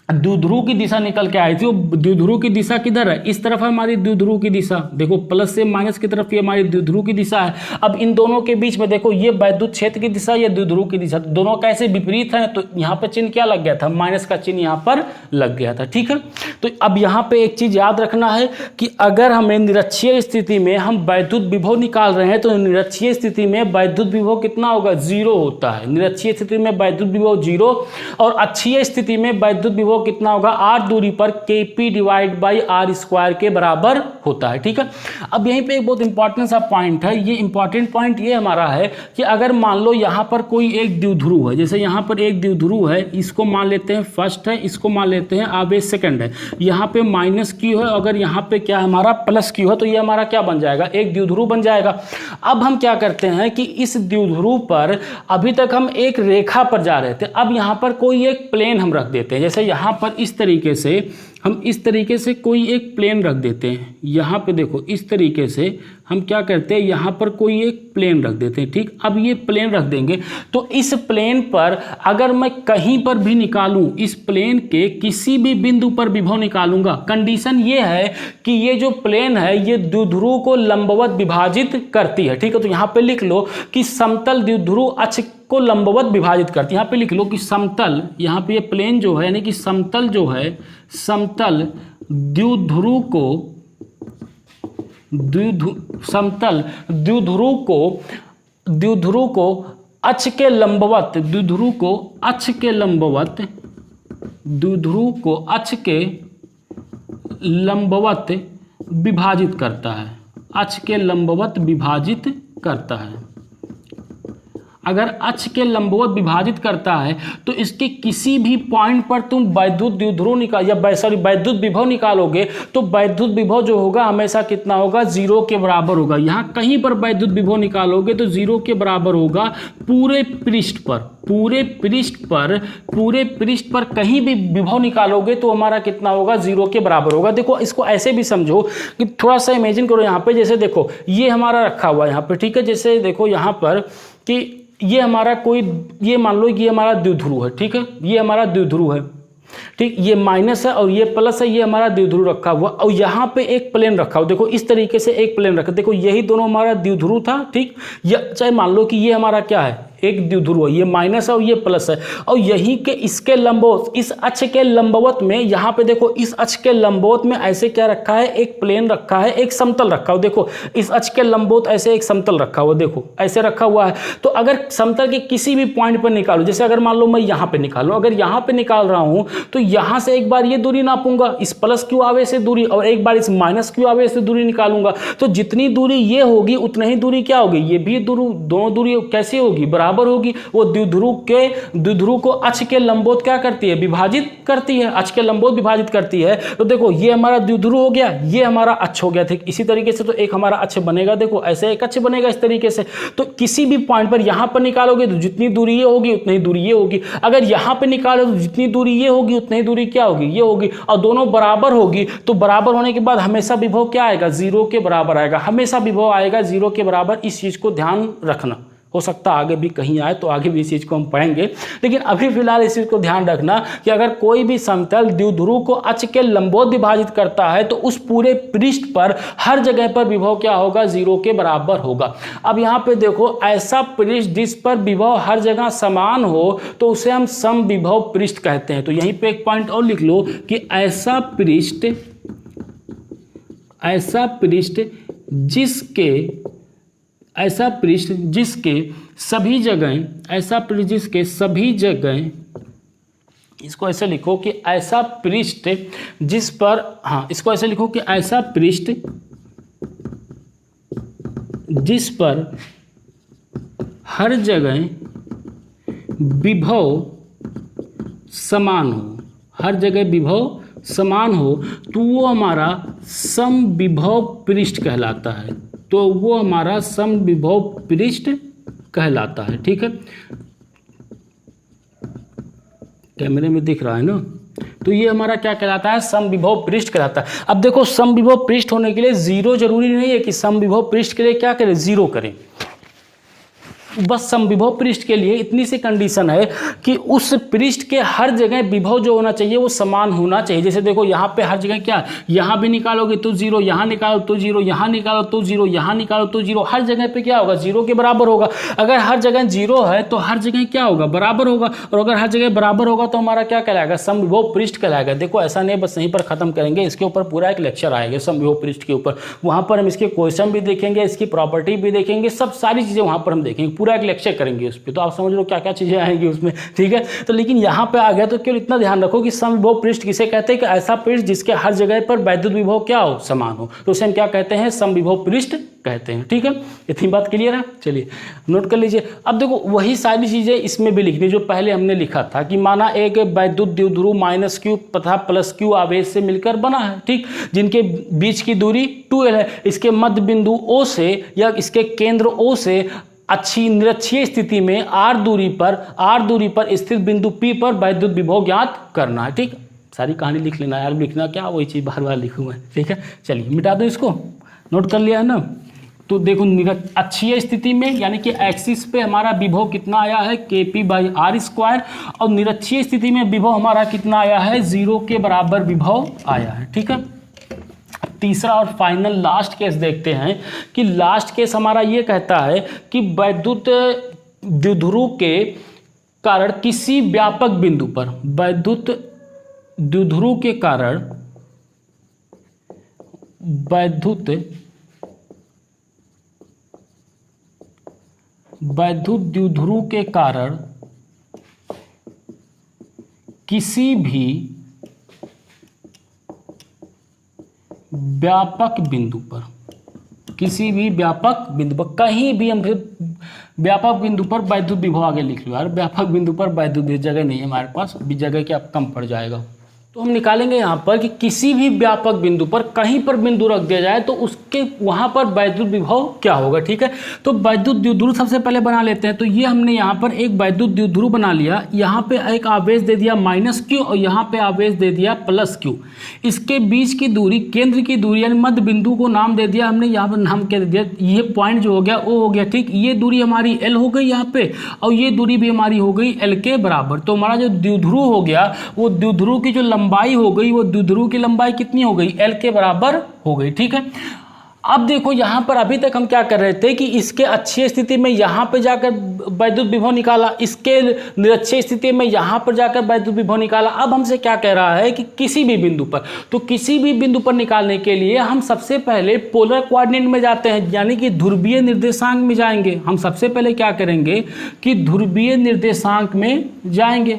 द्विध्रुव की दिशा निकल के आई थी वो द्विध्रुव की दिशा किधर है, इस तरफ है हमारी द्विध्रुव की दिशा, देखो प्लस से माइनस की तरफ ये हमारी द्विध्रुव की दिशा है। अब इन दोनों के बीच में देखो ये वैद्युत क्षेत्र की दिशा, ये द्विध्रुव की दिशा, दोनों कैसे विपरीत हैं, तो यहाँ पे चिन्ह क्या लग गया था, माइनस का चिन्ह यहाँ पर लग गया था, ठीक है। तो अब यहाँ पे एक चीज याद रखना है कि अगर हमें निरक्षीय स्थिति में हम वैद्युत विभव निकाल रहे हैं तो निरक्षीय स्थिति में वैद्युत विभव कितना होगा, 0 होता है। निरक्षीय स्थिति में वैद्युत विभव 0 और अक्षीय स्थिति में वैद्युत विभव कितना होगा, R दूरी पर KP divide by R square के बराबर होता है, ठीक है। अब यहीं पे एक बहुत इंपॉर्टेंट सा पॉइंट है, ये इंपॉर्टेंट पॉइंट ये हमारा है कि अगर मान लो यहाँ पर कोई एक द्विध्रुव है, जैसे यहाँ पर एक द्विध्रुव है, इसको मान लेते हैं फर्स्ट है, इसको मान लेते हैं आवेश सेकंड है, यहाँ पे माइनस Q है, अगर यहाँ पे क्या हमारा प्लस Q है तो ये हमारा क्या बन जाएगा, एक द्विध्रुव बन जाएगा। अब हम क्या करते हैं कि इस द्विध्रुव पर अभी तक हम एक रेखा पर जा रहे थे, अब यहाँ पर कोई एक प्लेन हम रख देते हैं, जैसे यहाँ पर इस तरीके से हम इस तरीके से कोई एक प्लेन रख देते हैं, यहाँ पे देखो इस तरीके से हम क्या करते हैं, यहाँ पर कोई एक प्लेन रख देते हैं, ठीक। अब ये प्लेन रख देंगे तो इस प्लेन पर अगर मैं कहीं पर भी निकालूं, इस प्लेन के किसी भी बिंदु पर विभव निकालूंगा, कंडीशन ये है कि ये जो प्लेन है ये द्विध्रुव को लंबवत विभाजित करती है, ठीक है। तो यहाँ पे लिख लो कि समतल द्विध्रुव अक्ष को लंबवत विभाजित करती है, यहाँ पे लिख लो कि समतल, यहाँ पे ये प्लेन जो है यानी कि समतल जो है, समतल द्विध्रुव को समतल द्विध्रुव को अक्ष के लंबवत, द्विध्रुव को अक्ष के लंबवत, द्विध्रुव को अक्ष के लंबवत विभाजित करता है, अक्ष के लंबवत विभाजित करता है। अगर अक्ष के लंबवत विभाजित करता है तो इसके किसी भी पॉइंट पर तुम वैद्युत द्विध्रुव निकाल या वैद्युत विभव निकालोगे तो वैद्युत विभव जो होगा हमेशा कितना होगा, 0 के बराबर होगा। यहाँ कहीं पर वैद्युत विभव निकालोगे तो 0 के बराबर होगा पूरे पृष्ठ पर, पूरे पृष्ठ पर कहीं भी विभव निकालोगे तो हमारा कितना होगा, 0 के बराबर होगा। देखो इसको ऐसे भी समझो कि थोड़ा सा इमेजिन करो, यहाँ पे जैसे देखो ये हमारा रखा हुआ है यहाँ पे, ठीक है। जैसे देखो यहाँ पर कि ये हमारा कोई, ये मान लो कि ये हमारा द्विध्रुव है, ठीक है, ये हमारा द्विध्रुव है, ठीक, ये माइनस है और ये प्लस है, ये हमारा द्विध्रुव रखा हुआ और यहाँ पे एक प्लेन रखा हुआ, देखो इस तरीके से एक प्लेन रखा, देखो यही दोनों हमारा द्विध्रुव था, ठीक। या चाहे मान लो कि ये हमारा क्या है, एक द्विध्रुव, ये माइनस है और ये प्लस है, और यहीं के इसके लंबवत, इस अक्ष के लंबवत में, यहाँ पे देखो इस अक्ष के लंबवत में ऐसे क्या रखा है, एक प्लेन रखा है, एक समतल रखा हुआ, देखो इस अक्ष के लंबवत ऐसे एक समतल रखा हुआ, देखो ऐसे रखा हुआ है। तो अगर समतल के किसी भी पॉइंट पर निकालूं, जैसे अगर मान लो मैं यहाँ पे निकालूं, अगर यहाँ पे निकाल रहा हूं तो यहाँ से एक बार ये दूरी नापूंगा, इस प्लस क्यू आवेश से दूरी, और एक बार इस माइनस क्यू आवेश से दूरी निकालूंगा, तो जितनी दूरी ये होगी उतनी ही दूरी क्या होगी, ये भी दूरी, दोनों दूरी कैसी होगी, बराबर होगी। वो द्विध्रुव को अक्ष के लंबवत क्या करती है, विभाजित करती है, अक्ष के लंबवत विभाजित करती है। तो देखो ये हमारा द्विध्रुव हो गया, ये हमारा अक्ष हो गया, ठीक इसी तरीके से तो एक हमारा अक्ष बनेगा, देखो ऐसे एक अक्ष बनेगा इस तरीके से। तो किसी भी पॉइंट पर यहां पर निकालोगे तो जितनी दूरी ये होगी उतनी ही दूरी ये होगी, अगर यहां पर निकालो तो जितनी दूरी ये होगी उतनी ही दूरी क्या होगी, ये होगी, और दोनों बराबर होगी। तो बराबर होने के बाद हमेशा विभव क्या आएगा, जीरो के बराबर आएगा, हमेशा विभव आएगा जीरो के बराबर। इस चीज को ध्यान रखना, हो सकता है आगे भी कहीं आए तो आगे भी इस चीज को हम पढ़ेंगे, लेकिन अभी फिलहाल इस चीज को ध्यान रखना कि अगर कोई भी समतल द्विध्रुव को अक्ष के लंबवत विभाजित करता है तो उस पूरे पृष्ठ पर हर जगह पर विभव क्या होगा, जीरो के बराबर होगा। अब यहाँ पे देखो, ऐसा पृष्ठ जिस पर विभव हर जगह समान हो तो उसे हम समविभव पृष्ठ कहते हैं। तो यहीं पे एक पॉइंट और लिख लो कि ऐसा पृष्ठ जिसके सभी जगह, ऐसा पृष्ठ जिसके सभी जगह, इसको ऐसे लिखो कि ऐसा पृष्ठ जिस पर, हाँ इसको ऐसे लिखो कि ऐसा पृष्ठ जिस पर हर जगह विभव समान हो, हर जगह विभव समान हो, तो वो हमारा समविभव पृष्ठ कहलाता है। तो वो हमारा समविभव पृष्ठ कहलाता है, ठीक है। कैमरे में दिख रहा है ना, तो ये हमारा क्या कहलाता है, समविभव पृष्ठ कहलाता है। अब देखो समविभव पृष्ठ होने के लिए जीरो जरूरी नहीं है कि समविभव पृष्ठ के लिए क्या करें, जीरो करें, बस समविभव पृष्ठ के लिए इतनी सी कंडीशन है कि उस पृष्ठ के हर जगह विभव जो होना चाहिए वो समान होना चाहिए। जैसे देखो यहाँ पे हर जगह क्या, यहाँ भी निकालोगे तो जीरो, यहाँ निकालो तो जीरो, यहाँ निकालो तो जीरो, यहाँ निकालो तो जीरो, हर जगह पे क्या होगा, जीरो के बराबर होगा। अगर हर जगह जीरो है तो हर जगह क्या होगा, बराबर होगा, और अगर हर जगह बराबर होगा तो हमारा क्या कहलाएगा, समविभव पृष्ठ कहलाएगा। देखो ऐसा नहीं बस यहीं पर खत्म करेंगे, इसके ऊपर पूरा एक लेक्चर आएगा समविभव पृष्ठ के ऊपर, वहाँ पर हम इसके क्वेश्चन भी देखेंगे, इसकी प्रॉपर्टी भी देखेंगे, सब सारी चीज़ें वहाँ पर हम देखेंगे, पूरा एक लेक्चर करेंगे उस पर। तो आप समझ लो क्या क्या चीजें आएंगी उसमें, ठीक है। तो लेकिन यहाँ पे आ गया तो केवल इतना ध्यान रखो कि समविभव पृष्ठ किसे कहते हैं, कि ऐसा पृष्ठ जिसके हर जगह पर वैद्युत विभव क्या हो, समान हो, तो उसे हम क्या कहते हैं, समविभव पृष्ठ कहते हैं, ठीक है। इतनी बात क्लियर है, चलिए नोट कर लीजिए। अब देखो वही सारी चीजें इसमें भी लिखनी जो पहले हमने लिखा था, कि माना एक वैद्युत द्विध्रुव माइनस क्यू तथा प्लस क्यू आवेश से मिलकर बना है, ठीक, जिनके बीच की दूरी 2l है। इसके मध्य बिंदु O से या इसके केंद्र O से अच्छी निरक्षीय स्थिति में r दूरी पर स्थित बिंदु P पर वैद्युत विभव ज्ञात करना है, ठीक। सारी कहानी लिख लेना यार, लिखना क्या वही चीज़ बार बार लिखूँ मैं, ठीक है। चलिए मिटा दो इसको, नोट कर लिया है ना। तो देखो अक्षीय स्थिति में यानी कि एक्सिस पे हमारा विभव कितना आया है, KP/r², और निरक्षीय स्थिति में विभव हमारा कितना आया है, 0 के बराबर विभव आया है, ठीक है। तीसरा और फाइनल लास्ट केस देखते हैं, कि लास्ट केस हमारा ये कहता है कि वैद्युत द्विध्रुव के कारण किसी व्यापक बिंदु पर, वैद्युत द्विध्रुव के कारण वैद्युत द्विध्रुव के कारण किसी भी व्यापक बिंदु पर, किसी भी व्यापक बिंदु पर, कहीं भी हम व्यापक बिंदु पर वैद्युत विभव आगे लिख लो यार, व्यापक बिंदु पर वैद्युत जगह नहीं है हमारे पास, भी जगह क्या कम पड़ जाएगा। तो हम निकालेंगे यहाँ पर कि किसी भी व्यापक बिंदु पर कहीं पर बिंदु रख दिया जाए तो उसके वहाँ पर वैद्युत विभव क्या होगा, ठीक है। तो वैद्युत द्विध्रुव सबसे पहले बना लेते हैं। तो ये हमने यहाँ पर एक वैद्युत द्विध्रुव बना लिया, यहाँ पे एक आवेश दे दिया -q और यहाँ पे आवेश दे दिया +q। इसके बीच की दूरी, केंद्र की दूरी यानी मध्य बिंदु को नाम दे दिया हमने, यहाँ पर नाम क्या दे दिया, ये पॉइंट जो हो गया O हो गया, ठीक। ये दूरी हमारी L हो गई यहाँ पे, और ये दूरी भी हमारी हो गई L के बराबर। तो हमारा जो द्विध्रुव हो गया वो द्विध्रुव की जो लंबाई हो गई, वो द्विध्रुव की लंबाई कितनी हो गई, L के बराबर हो गई, ठीक है। अब देखो यहाँ पर अभी तक हम क्या कर रहे थे कि इसके अच्छी स्थिति में यहाँ पे जाकर वैद्युत विभव निकाला, इसके निरक्षीय स्थिति में यहाँ पर जाकर वैद्युत विभव निकाला। अब हमसे क्या कह रहा है कि किसी भी बिंदु पर, तो किसी भी बिंदु पर निकालने के लिए हम सबसे पहले पोलर कोऑर्डिनेट में जाते हैं, यानी कि ध्रुवीय निर्देशांक में जाएंगे। हम सबसे पहले क्या करेंगे कि ध्रुवीय निर्देशांक में जाएंगे।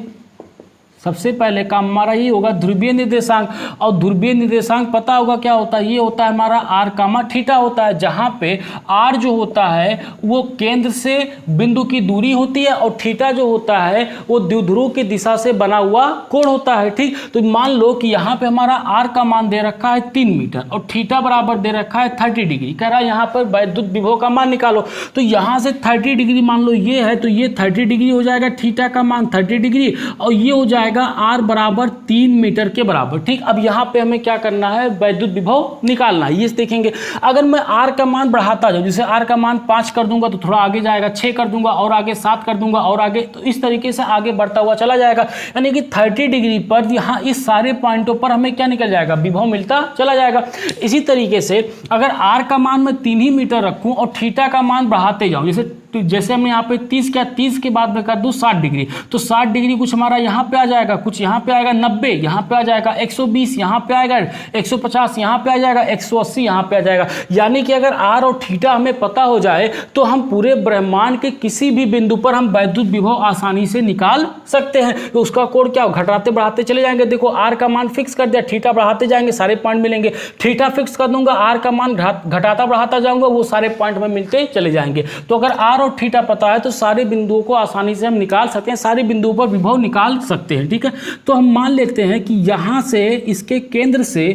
सबसे पहले काम हमारा ये होगा ध्रुवीय निर्देशांक, और ध्रुवीय निर्देशांक पता होगा क्या होता है, ये होता है हमारा आर कामा थीटा होता है, जहां पे आर जो होता है वो केंद्र से बिंदु की दूरी होती है और थीटा जो होता है वो द्विध्रुव की दिशा से बना हुआ कोण होता है। ठीक, तो मान लो कि यहाँ पे हमारा आर का मान दे रखा है 3 मीटर और थीटा बराबर दे रखा है 30 डिग्री। कह रहा है यहाँ पर वैद्युत विभव का मान निकालो, तो यहाँ से 30 डिग्री मान लो ये है, तो ये 30 डिग्री हो जाएगा, थीटा का मान 30 डिग्री और ये हो जाएगा आर बराबर 3 मीटर के बराबर। ठीक, अब यहां पे हमें क्या करना है, वैद्युत विभव निकालना है। ये देखेंगे अगर मैं आर का मान बढ़ाता जाऊं, जैसे आर का मान 5 कर दूंगा तो थोड़ा आगे जाएगा, 6 कर दूंगा और आगे 7 कर दूंगा और आगे, तो इस तरीके से आगे बढ़ता हुआ चला जाएगा। यानी कि 30 डिग्री पर यहां इस सारे पॉइंटों पर हमें क्या निकल जाएगा, विभव मिलता चला जाएगा। इसी तरीके से अगर आर का मान मैं 3 ही मीटर रखूं और थीटा का मान बढ़ाते जाऊं, जैसे हमने यहाँ पे 30 किया, 30 के बाद में कर दूं 60 डिग्री, तो 60 डिग्री कुछ हमारा यहाँ पे आ जाएगा, कुछ यहाँ पे आएगा 90, यहाँ पे आ जाएगा 120, यहाँ पे आएगा 150, यहाँ पे आ जाएगा 180, यहाँ पे आ जाएगा। यानी कि अगर आर और थीटा हमें पता हो जाए तो हम पूरे ब्रह्मांड के किसी भी बिंदु पर हम वैद्युत विभव आसानी से निकाल सकते हैं। तो उसका कोण क्या, घटाते बढ़ाते चले जाएंगे। देखो आर का मान फिक्स कर दिया, थीटा बढ़ाते जाएंगे, सारे पॉइंट मिलेंगे। थीटा फिक्स कर दूंगा, आर का मान घटाता बढ़ाता जाऊंगा, वो सारे पॉइंट में मिलते चले जाएंगे। तो अगर आर और थीटा पता है तो सारे बिंदुओं को आसानी से हम निकाल सकते हैं, सारे बिंदुओं पर विभव निकाल सकते हैं। ठीक है, तो हम मान लेते हैं कि यहां से इसके केंद्र से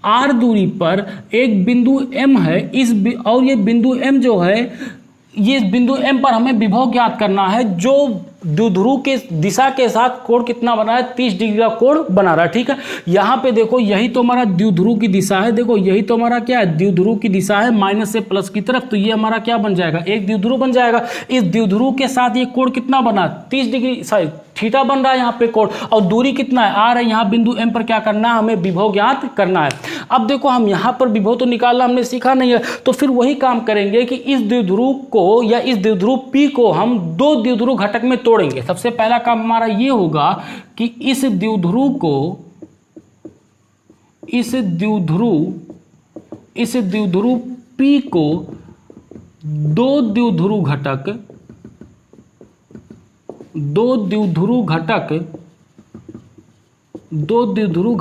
आर दूरी पर एक बिंदु एम है, और ये बिंदु एम जो है, ये बिंदु एम पर हमें विभव ज्ञात करना है जो द्विध्रुव के दिशा के साथ कोण कितना बना है, 30 डिग्री का कोण बना रहा है। ठीक है, यहाँ पे देखो यही तो हमारा द्विध्रुव की दिशा है, देखो यही तो हमारा क्या है, द्विध्रुव की दिशा है माइनस से प्लस की तरफ, तो ये हमारा क्या बन जाएगा, एक द्विध्रुव बन जाएगा। इस द्विध्रुव के साथ ये कोण कितना बना, 30 डिग्री सॉरी थीटा बन रहा है यहाँ पे कोण, और दूरी कितना है, आर है। यहाँ बिंदु एम पर क्या करना है, हमें विभव ज्ञात करना है। अब देखो हम यहाँ पर विभव तो निकालना हमने सीखा नहीं है, तो फिर वही काम करेंगे कि इस द्विध्रुव को या इस द्विध्रुव पी को हम 2 द्विध्रुव घटक में तोड़ेंगे। सबसे पहला काम हमारा ये होगा कि इस द्विध्रुव पी को 2 द्विध्रुव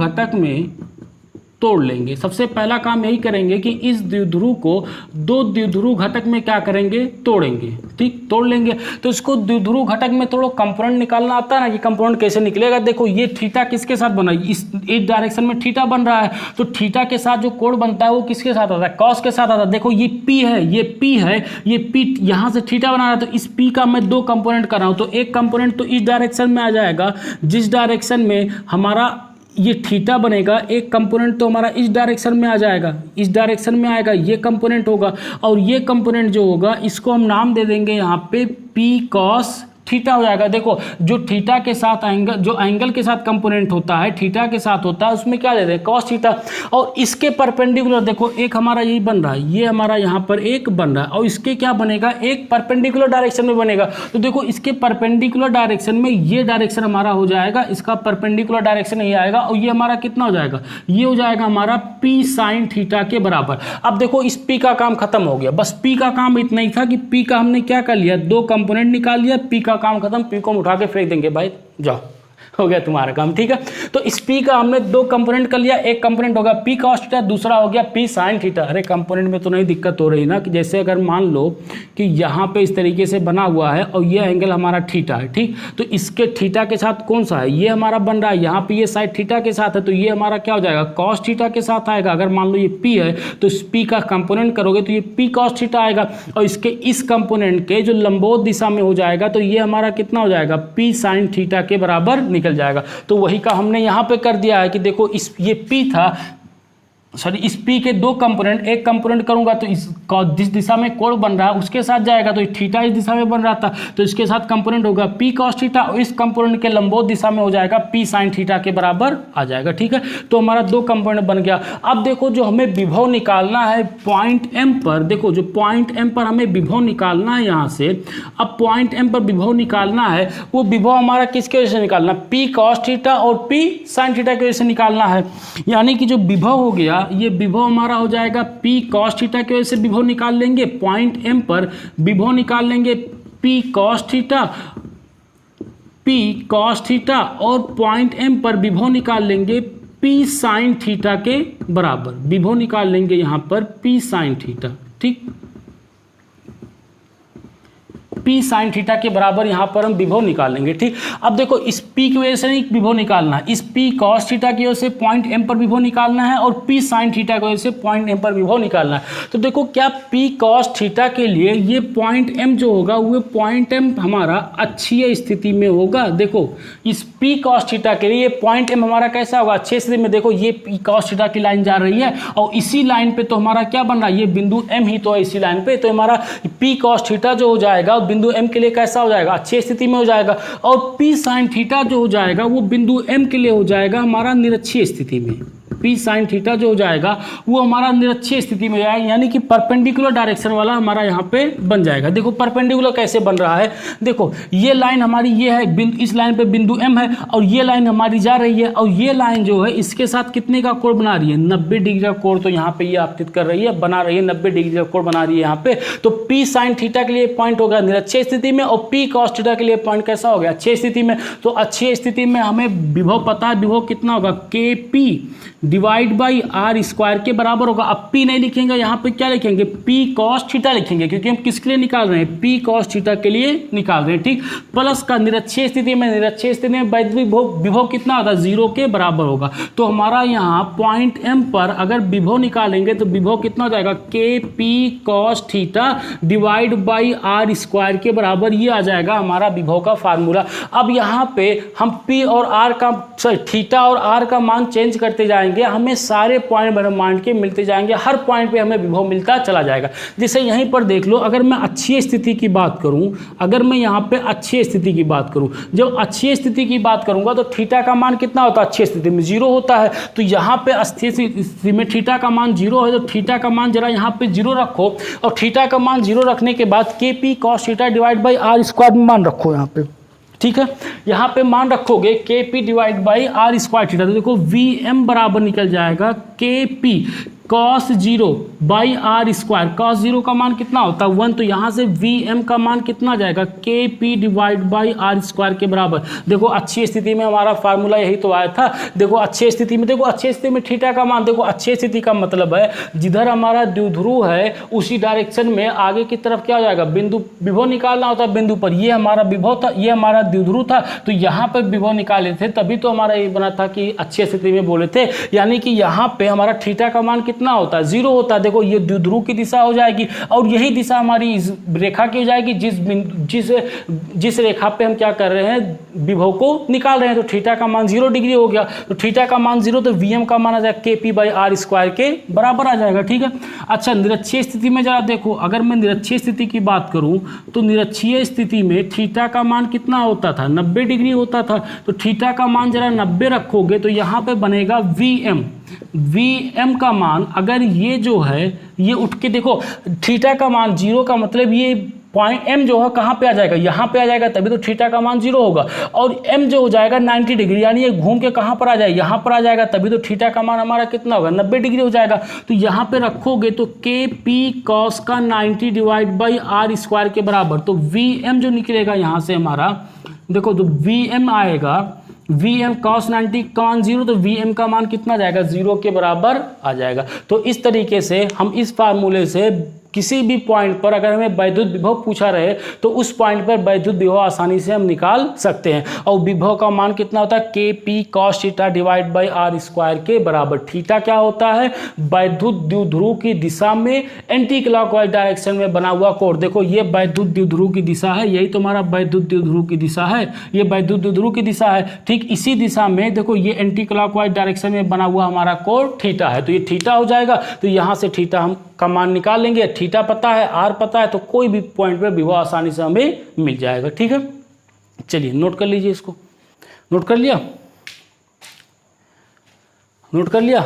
घटक में तोड़ लेंगे। सबसे पहला काम यही करेंगे कि इस द्विध्रुव को 2 द्विध्रुव घटक में क्या करेंगे, तोड़ेंगे। ठीक, तोड़ लेंगे। तो इसको द्विध्रुव घटक में तोड़ो, कंपोनेंट निकालना आता है ना, कि कंपोनेंट कैसे निकलेगा। देखो ये थीटा किसके साथ बना, इस डायरेक्शन में थीटा बन रहा है, तो थीटा के साथ जो कोण बनता है वो किसके साथ आता है, कॉस के साथ आता है। देखो ये पी है, ये पी है, ये पी यहाँ से थीटा बना रहा है, तो इस पी का मैं 2 कंपोनेंट कर रहा हूँ। तो एक कंपोनेंट तो इस डायरेक्शन में आ जाएगा, जिस डायरेक्शन में हमारा ये थीटा बनेगा, एक कंपोनेंट तो हमारा इस डायरेक्शन में आ जाएगा, इस डायरेक्शन में आएगा, ये कंपोनेंट होगा, और ये कंपोनेंट जो होगा इसको हम नाम दे देंगे यहाँ पे पी कॉस थीटा हो जाएगा। देखो जो थीटा के साथ एंगल, जो एंगल के साथ कंपोनेंट होता है, थीटा के साथ होता है, उसमें क्या दे दें, कॉस थीटा। और इसके परपेंडिकुलर देखो एक हमारा यही बन रहा है, ये हमारा यहाँ पर एक बन रहा है, और इसके क्या बनेगा, एक परपेंडिकुलर डायरेक्शन में बनेगा। तो देखो इसके परपेंडिकुलर डायरेक्शन में ये डायरेक्शन हमारा हो जाएगा, इसका परपेंडिकुलर डायरेक्शन ये आएगा, और ये हमारा कितना हो जाएगा, ये हो जाएगा हमारा पी साइन थीटा के बराबर। अब देखो इस पी का काम खत्म हो गया, बस पी का काम इतना ही था कि पी का हमने क्या कर लिया, 2 कंपोनेंट निकाल लिया, पी का काम खत्म, पी को हम उठा के फेंक देंगे, भाई जाओ हो गया तुम्हारा काम। ठीक है, तो इस पी का हमने 2 कंपोनेंट कर लिया, एक कंपोनेंट होगा पी कॉस थीटा, दूसरा हो गया पी साइन थीटा। अरे कंपोनेंट में तो नहीं दिक्कत हो रही ना, कि जैसे अगर मान लो कि यहाँ पे इस तरीके से बना हुआ है और ये एंगल हमारा थीटा है, ठीक, तो इसके थीटा के साथ कौन सा है, ये हमारा बन रहा है, यहाँ पे ये साइड थीटा के साथ है, तो ये हमारा क्या हो जाएगा, कॉस थीटा के साथ आएगा। अगर मान लो ये पी है तो इस पी का कंपोनेंट करोगे तो ये पी कॉस थीटा आएगा, और इसके इस कंपोनेंट के जो लंबवत दिशा में हो जाएगा तो ये हमारा कितना हो जाएगा, पी साइन थीटा के बराबर निकल जाएगा। तो वही का हमने यहाँ पे कर दिया है कि देखो इस ये P था, सॉरी इस P के दो कंपोनेंट, एक कंपोनेंट करूंगा तो जिस दिशा में कोण बन रहा है उसके साथ जाएगा, तो थीटा इस दिशा में बन रहा था तो इसके साथ कंपोनेंट होगा P cos थीटा, और इस कंपोनेंट के लंबवत दिशा में हो जाएगा P sin थीटा के बराबर आ जाएगा। ठीक है, तो हमारा दो कंपोनेंट बन गया। अब देखो जो हमें विभव निकालना है पॉइंट M पर, देखो जो पॉइंट M पर हमें विभव निकालना है यहाँ से, अब पॉइंट M पर विभव निकालना है, वो विभव हमारा किसके वजह से निकालना, P cos थीटा और P sin थीटा की वजह से निकालना है। यानी कि जो विभव हो गया ये विभव हमारा हो जाएगा P cos थीटा की वजह से विभव निकाल लेंगे, पॉइंट M पर विभव निकाल लेंगे P cos थीटा और पॉइंट M पर विभव निकाल लेंगे P sin थीटा के बराबर, विभव निकाल लेंगे यहाँ पर P sin थीटा। ठीक, P sin थीटा के बराबर यहाँ पर हम विभव निकालेंगे। ठीक, अब देखो इस P की वजह से नहीं विभव निकालना है, इस P cos थीटा की वजह से पॉइंट M पर विभव निकालना है और P sin थीटा की वजह से पॉइंट M पर विभव निकालना है। तो देखो क्या P cos थीटा के लिए ये पॉइंट M जो होगा वो पॉइंट M हमारा अक्षीय स्थिति में होगा। देखो इस P cos थीटा के लिए ये पॉइंट M हमारा कैसा होगा, अक्षीय स्थिति में। देखो ये P cos थीटा की लाइन जा रही है और इसी लाइन पे तो हमारा क्या बन रहा है, ये बिंदु M ही तो है इसी लाइन पे, तो हमारा P cos थीटा जो हो जाएगा बिंदु M के लिए कैसा हो जाएगा, अच्छी स्थिति में हो जाएगा, और P sin थीटा जो हो जाएगा वो बिंदु M के लिए हो जाएगा हमारा निरक्षीय स्थिति में। P sin थीटा जो हो जाएगा वो हमारा निरक्षीय स्थिति में जाएगा, यानी कि परपेंडिकुलर डायरेक्शन वाला हमारा यहाँ पे बन जाएगा। देखो परपेंडिकुलर कैसे बन रहा है, देखो ये लाइन हमारी ये है, इस लाइन पे बिंदु M है और ये लाइन हमारी जा रही है, और ये लाइन जो है इसके साथ कितने का कोण बना रही है, 90 डिग्री का कोण तो यहाँ पे ये आपतित कर रही है, बना रही है 90 डिग्री का कोण बना रही है यहाँ पे। तो P sin थीटा के लिए पॉइंट होगा निरक्षीय स्थिति में और P cos थीटा के लिए पॉइंट कैसा हो गया, अच्छी स्थिति में। तो अच्छी स्थिति में हमें विभव पता है, विभव कितना होगा, KP divide by R square के बराबर होगा। अब P नहीं लिखेंगे, यहाँ पे क्या लिखेंगे, P cos थीटा लिखेंगे, क्योंकि हम किसके लिए निकाल रहे हैं, P cos थीटा के लिए निकाल रहे हैं। ठीक, प्लस का निरक्षीय स्थिति में, निरक्षीय स्थिति में वैद्युत विभव कितना होगा, 0 के बराबर होगा। तो हमारा यहाँ पॉइंट M पर अगर विभव निकालेंगे तो विभव कितना हो जाएगा, KP cos theta divide by R square के बराबर, ये आ जाएगा हमारा विभव का फार्मूला। अब यहाँ पे हम P और R का थीटा और R का मान चेंज करते जाएंगे, हमें सारे पॉइंट ब्रह्मांड के मिलते जाएंगे, हर पॉइंट पे हमें विभव मिलता चला जाएगा। जैसे यहीं पर देख लो, अगर मैं अच्छी स्थिति की बात करूं, अगर मैं यहाँ पे अच्छी स्थिति की बात करूं, जब अच्छी स्थिति की बात करूंगा तो थीटा का मान कितना होता है, अच्छी स्थिति में 0 होता है। तो यहाँ पे अस्थिर स्थिति में थीटा का मान 0 है, तो थीटा का मान जरा यहाँ पे 0 रखो, और थीटा का मान 0 रखने के बाद KP cos theta divide by R square में मान रखो यहाँ पे। ठीक है, यहाँ पे मान रखोगे KP divide by R square theta, तो देखो VM बराबर निकल जाएगा KP cos 0 by R square. cos 0 का मान कितना होता है 1, तो यहाँ से VM का मान कितना आ जाएगा, KP divide by R square के बराबर। देखो अच्छी स्थिति में हमारा फार्मूला यही तो आया था। देखो अच्छी स्थिति में, देखो अच्छी स्थिति में थीटा का मान, देखो अच्छी स्थिति का मतलब है जिधर हमारा द्विध्रुव है उसी डायरेक्शन में आगे की तरफ क्या हो जाएगा, बिंदु विभव निकालना होता है बिंदु पर। ये हमारा विभव था, ये हमारा द्विध्रुव था, तो यहाँ पर विभव निकाले थे, तभी तो हमारा ये बना था कि अच्छी स्थिति में बोले थे। यानी कि यहाँ पे हमारा थीटा का मान कितना होता है, 0 होता है। देखो ये द्विध्रुव की दिशा हो जाएगी और यही दिशा हमारी इस रेखा की हो जाएगी, जिस रेखा पे हम क्या कर रहे हैं, विभव को निकाल रहे हैं। तो थीटा का मान 0 डिग्री हो गया, तो थीटा का मान 0, तो VM का मान आ जाएगा KP बाई आर स्क्वायर के बराबर आ जाएगा। ठीक है, अच्छा निरक्षीय स्थिति में जरा देखो, अगर मैं निरक्षीय स्थिति की बात करूं तो निरक्षीय स्थिति में थीटा का मान कितना होता था, 90 डिग्री होता था। तो थीटा का मान जरा 90 रखोगे तो यहाँ पे बनेगा VM का मान, अगर ये जो है ये उठ के देखो, थीटा का मान 0 का मतलब ये पॉइंट M जो है कहाँ पे आ जाएगा, यहाँ पे आ जाएगा, तभी तो थीटा का मान 0 होगा। और M जो हो जाएगा 90 डिग्री, यानी ये घूम के कहाँ पर आ जाएगा, यहाँ पर आ जाएगा, तभी तो थीटा का मान हमारा कितना होगा, 90 डिग्री हो जाएगा। तो यहाँ पे रखोगे तो KP cos का 90 डिवाइड बाई आर स्क्वायर के बराबर। तो VM जो निकलेगा यहाँ से हमारा, देखो तो VM आएगा, VM cos 90 का मान 0, तो VM का मान कितना जाएगा, 0 के बराबर आ जाएगा। तो इस तरीके से हम इस फार्मूले से किसी भी पॉइंट पर अगर हमें वैद्युत विभव पूछा रहे तो उस पॉइंट पर वैद्युत विभव आसानी से हम निकाल सकते हैं। और विभव का मान कितना होता है, K P cos theta divide by R square के बराबर। थीटा क्या होता है, वैद्युत द्विध्रुव की दिशा में एंटी क्लॉकवाइज डायरेक्शन में बना हुआ कोण। देखो ये वैद्युत द्विध्रुव की दिशा है, यही तुम्हारा वैद्युत द्विध्रुव की दिशा है, ये वैद्युत द्विध्रुव की दिशा है। ठीक इसी दिशा में देखो ये एंटी क्लॉकवाइज डायरेक्शन में बना हुआ हमारा कोण थीटा है, तो ये थीटा हो जाएगा। तो यहां से थीटा हम का मान निकाल लेंगे, थीटा पता है, आर पता है, तो कोई भी पॉइंट पे विभव आसानी से हमें मिल जाएगा। ठीक है, चलिए नोट कर लीजिए इसको। नोट कर लिया, नोट कर लिया,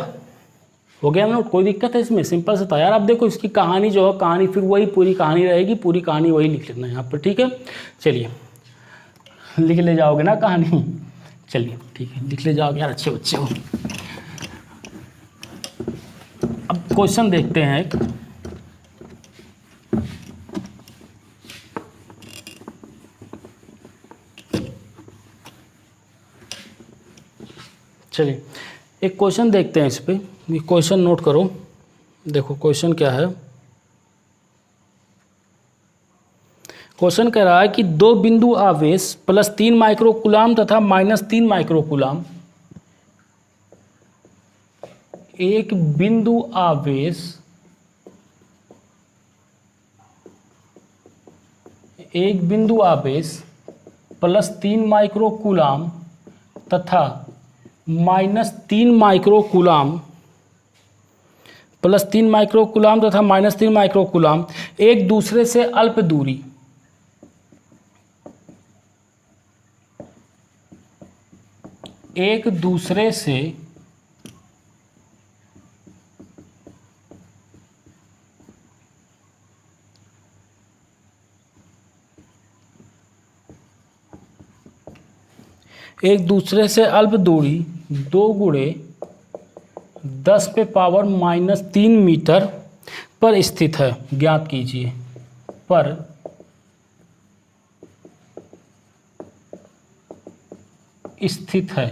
हो गया नोट। कोई दिक्कत है इसमें, सिंपल से था यार। अब देखो इसकी कहानी जो है, कहानी फिर वही पूरी कहानी रहेगी, पूरी कहानी वही लिख लेना यहाँ पर। ठीक है, चलिए लिख ले जाओगे ना कहानी, चलिए ठीक है लिख ले जाओगे यार, अच्छे बच्चे हो। अब क्वेश्चन देखते हैं एक। चलिए एक क्वेश्चन देखते हैं इस पे, ये क्वेश्चन नोट करो। देखो क्वेश्चन क्या है, क्वेश्चन कह रहा है कि दो बिंदु आवेश +3 माइक्रोकूलाम तथा -3 माइक्रोकूलाम, एक बिंदु आवेश +3 माइक्रोकूलाम तथा -3 माइक्रोकूलाम, +3 माइक्रोकूलाम तथा -3 माइक्रोकूलाम एक दूसरे से अल्प दूरी, एक दूसरे से अल्प दूरी 2 गुणे 10⁻³ मीटर पर स्थित है, ज्ञात कीजिए। पर स्थित है,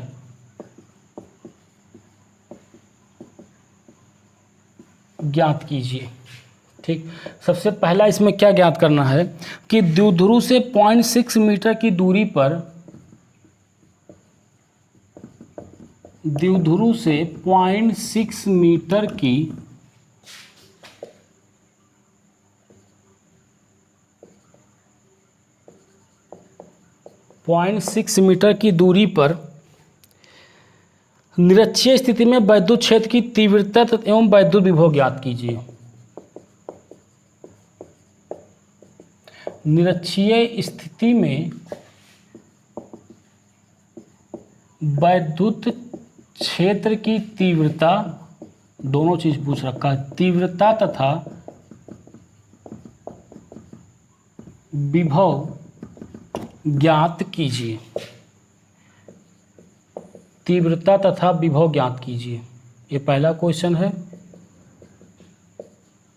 ज्ञात कीजिए। ठीक, सबसे पहला इसमें क्या ज्ञात करना है कि द्विध्रुव से 0.6 मीटर की दूरी पर, द्विध्रुव से 0.6 मीटर की दूरी पर निरक्षीय स्थिति में वैद्युत क्षेत्र की तीव्रता एवं वैद्युत विभव ज्ञात कीजिए। निरक्षीय स्थिति में वैद्युत क्षेत्र की तीव्रता, दोनों चीज पूछ रखा है, तीव्रता तथा विभव ज्ञात कीजिए। तीव्रता तथा विभव ज्ञात कीजिए, ये पहला क्वेश्चन है।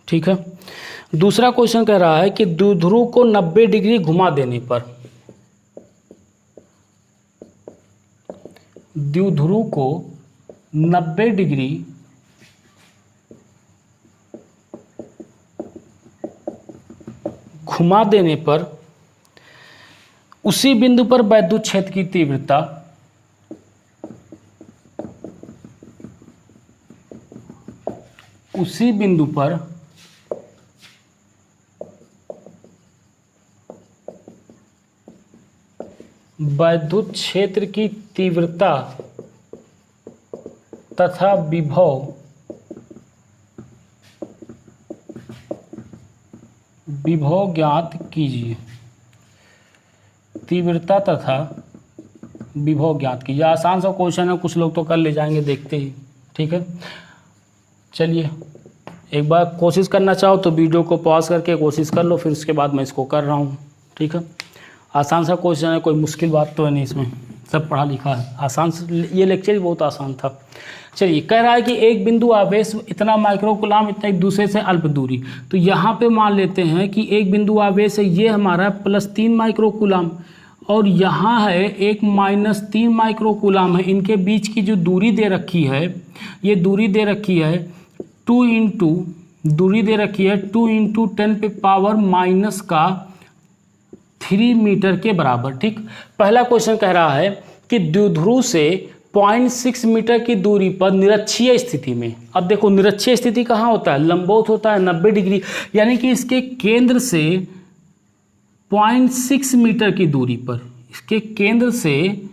ठीक है, दूसरा क्वेश्चन कह रहा है कि द्विध्रुव को 90 डिग्री घुमा देने पर, द्विध्रुव को 90 डिग्री घुमा देने पर उसी बिंदु पर वैद्युत क्षेत्र की तीव्रता, उसी बिंदु पर वैद्युत क्षेत्र की तीव्रता तथा विभव ज्ञात कीजिए। तीव्रता तथा विभव ज्ञात कीजिए। आसान सा क्वेश्चन है, कुछ लोग तो कर ले जाएंगे, देखते ही। ठीक है, चलिए एक बार कोशिश करना चाहो तो वीडियो को पॉज करके कोशिश कर लो, फिर उसके बाद मैं इसको कर रहा हूँ। ठीक है, आसान सा क्वेश्चन है, कोई मुश्किल बात तो है नहीं इसमें, सब पढ़ा लिखा है, आसान से। ये लेक्चर भी बहुत आसान था। चलिए, कह रहा है कि एक बिंदु आवेश इतना माइक्रोकूलाम, इतना एक दूसरे से अल्प दूरी। तो यहाँ पे मान लेते हैं कि एक बिंदु आवेश है, ये हमारा +3 माइक्रोकूलाम, और यहाँ है एक -3 माइक्रोकूलाम है। इनके बीच की जो दूरी दे रखी है, ये दूरी दे रखी है 2 × दूरी दे रखी है 2 × 10⁻³ मीटर के बराबर। ठीक, पहला क्वेश्चन कह रहा है कि द्विध्रुव से 0.6 मीटर की दूरी पर निरक्षीय स्थिति में, अब देखो निरक्षीय स्थिति कहाँ होता है, लंबवत होता है 90 डिग्री, यानी कि इसके केंद्र से 0.6 मीटर की दूरी पर, इसके केंद्र से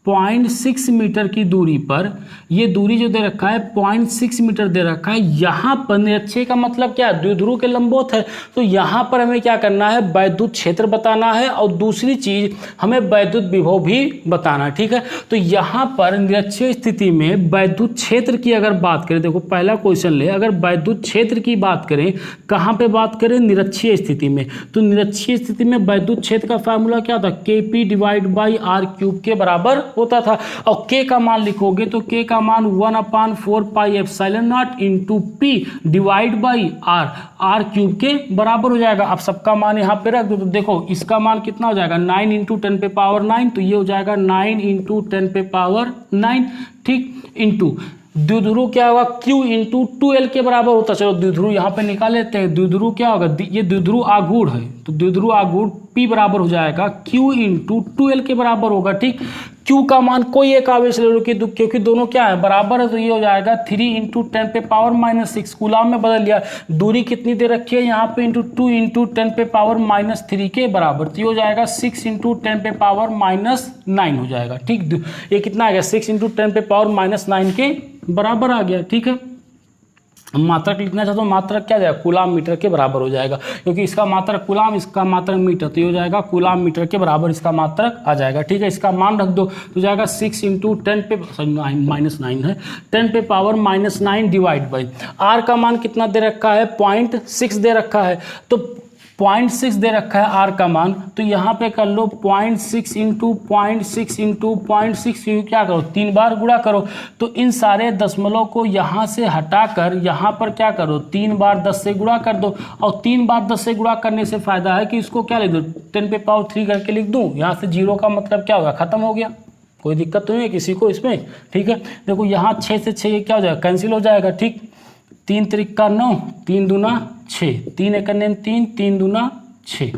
0.6 मीटर की दूरी पर, ये दूरी जो दे रखा है 0.6 मीटर दे रखा है, यहाँ पर निरक्षीय का मतलब क्या है, द्विध्रुव के लंबवत है। तो यहाँ पर हमें क्या करना है, वैद्युत क्षेत्र बताना है और दूसरी चीज हमें वैद्युत विभव भी बताना है। ठीक है, तो यहाँ पर निरक्षीय स्थिति में वैद्युत क्षेत्र की अगर बात करें, देखो पहला क्वेश्चन ले, अगर वैद्युत क्षेत्र की बात करें, कहाँ पे बात करें, निरक्षीय स्थिति में, तो निरक्षीय स्थिति में वैद्युत क्षेत्र का फॉर्मूला क्या था, Kp/r³ के बराबर होता था। और K का मान लिखोगे तो K का मान 1/4πε0 into P divide by r³ के बराबर हो जाएगा। अब सबका मान यहाँ पे रख दो तो देखो इसका मान कितना हो जाएगा, 9 × 10⁻⁹, तो ये हो जाएगा 9 × 10⁻⁹। ठीक, इंटू द्विध्रुव क्या होगा, Q × 2L के बराबर होता है। चलो द्विध्रुव यहाँ पे निकाल लेते हैं, द्विध्रुव क्या होगा, ये द्विध्रुव आघूर्ण है, तो द्विध्रुव आघूर्ण P बराबर हो जाएगा Q × 2L के बराबर होगा। ठीक, Q का मान कोई एक आवेश ले लो, क्योंकि दोनों क्या है, बराबर है, तो ये हो जाएगा 3 × 10⁻⁻6 कूलाम में बदल लिया। दूरी कितनी दे रखी है यहाँ पे, 2 × 10⁻³ के बराबर, तो ये हो जाएगा 6 × 10⁻⁹ हो जाएगा। ठीक, ये कितना आ गया, 6 × 10⁻⁹ के बराबर आ गया। ठीक है, मात्रक लिखना चाहता हूँ, मात्रक क्या जाएगा, कूलाम मीटर के बराबर हो जाएगा, क्योंकि इसका मात्रक कूलाम, इसका मात्रक मीटर, तो ये हो जाएगा कूलाम मीटर के बराबर इसका मात्रक आ जाएगा। ठीक है, इसका मान रख दो तो जाएगा 6 × 10⁻⁹ है 10⁻⁹ डिवाइड बाई r का मान कितना दे रखा है, 0.6 दे रखा है, तो 0.6 दे रखा है r का मान, तो यहाँ पे कर लो 0.6 × 0.6 × 0.6 क्या करो, 3 बार गुणा करो, तो इन सारे दशमलव को यहाँ से हटाकर यहाँ पर क्या करो, 3 बार 10 से गुणा कर दो, और 3 बार 10 से गुणा करने से फायदा है कि इसको क्या लिख दो, 10⁻³ करके लिख दूँ, यहाँ से 0 का मतलब क्या होगा, खत्म हो गया, कोई दिक्कत तो नहीं है किसी को इसमें। ठीक है, देखो यहाँ 6 से 6 ये क्या हो जाएगा, कैंसिल हो जाएगा। ठीक, 3 × 3 = 9, 3 × 2 = 6, 3 × 1 = 3, 3 × 2 = 6,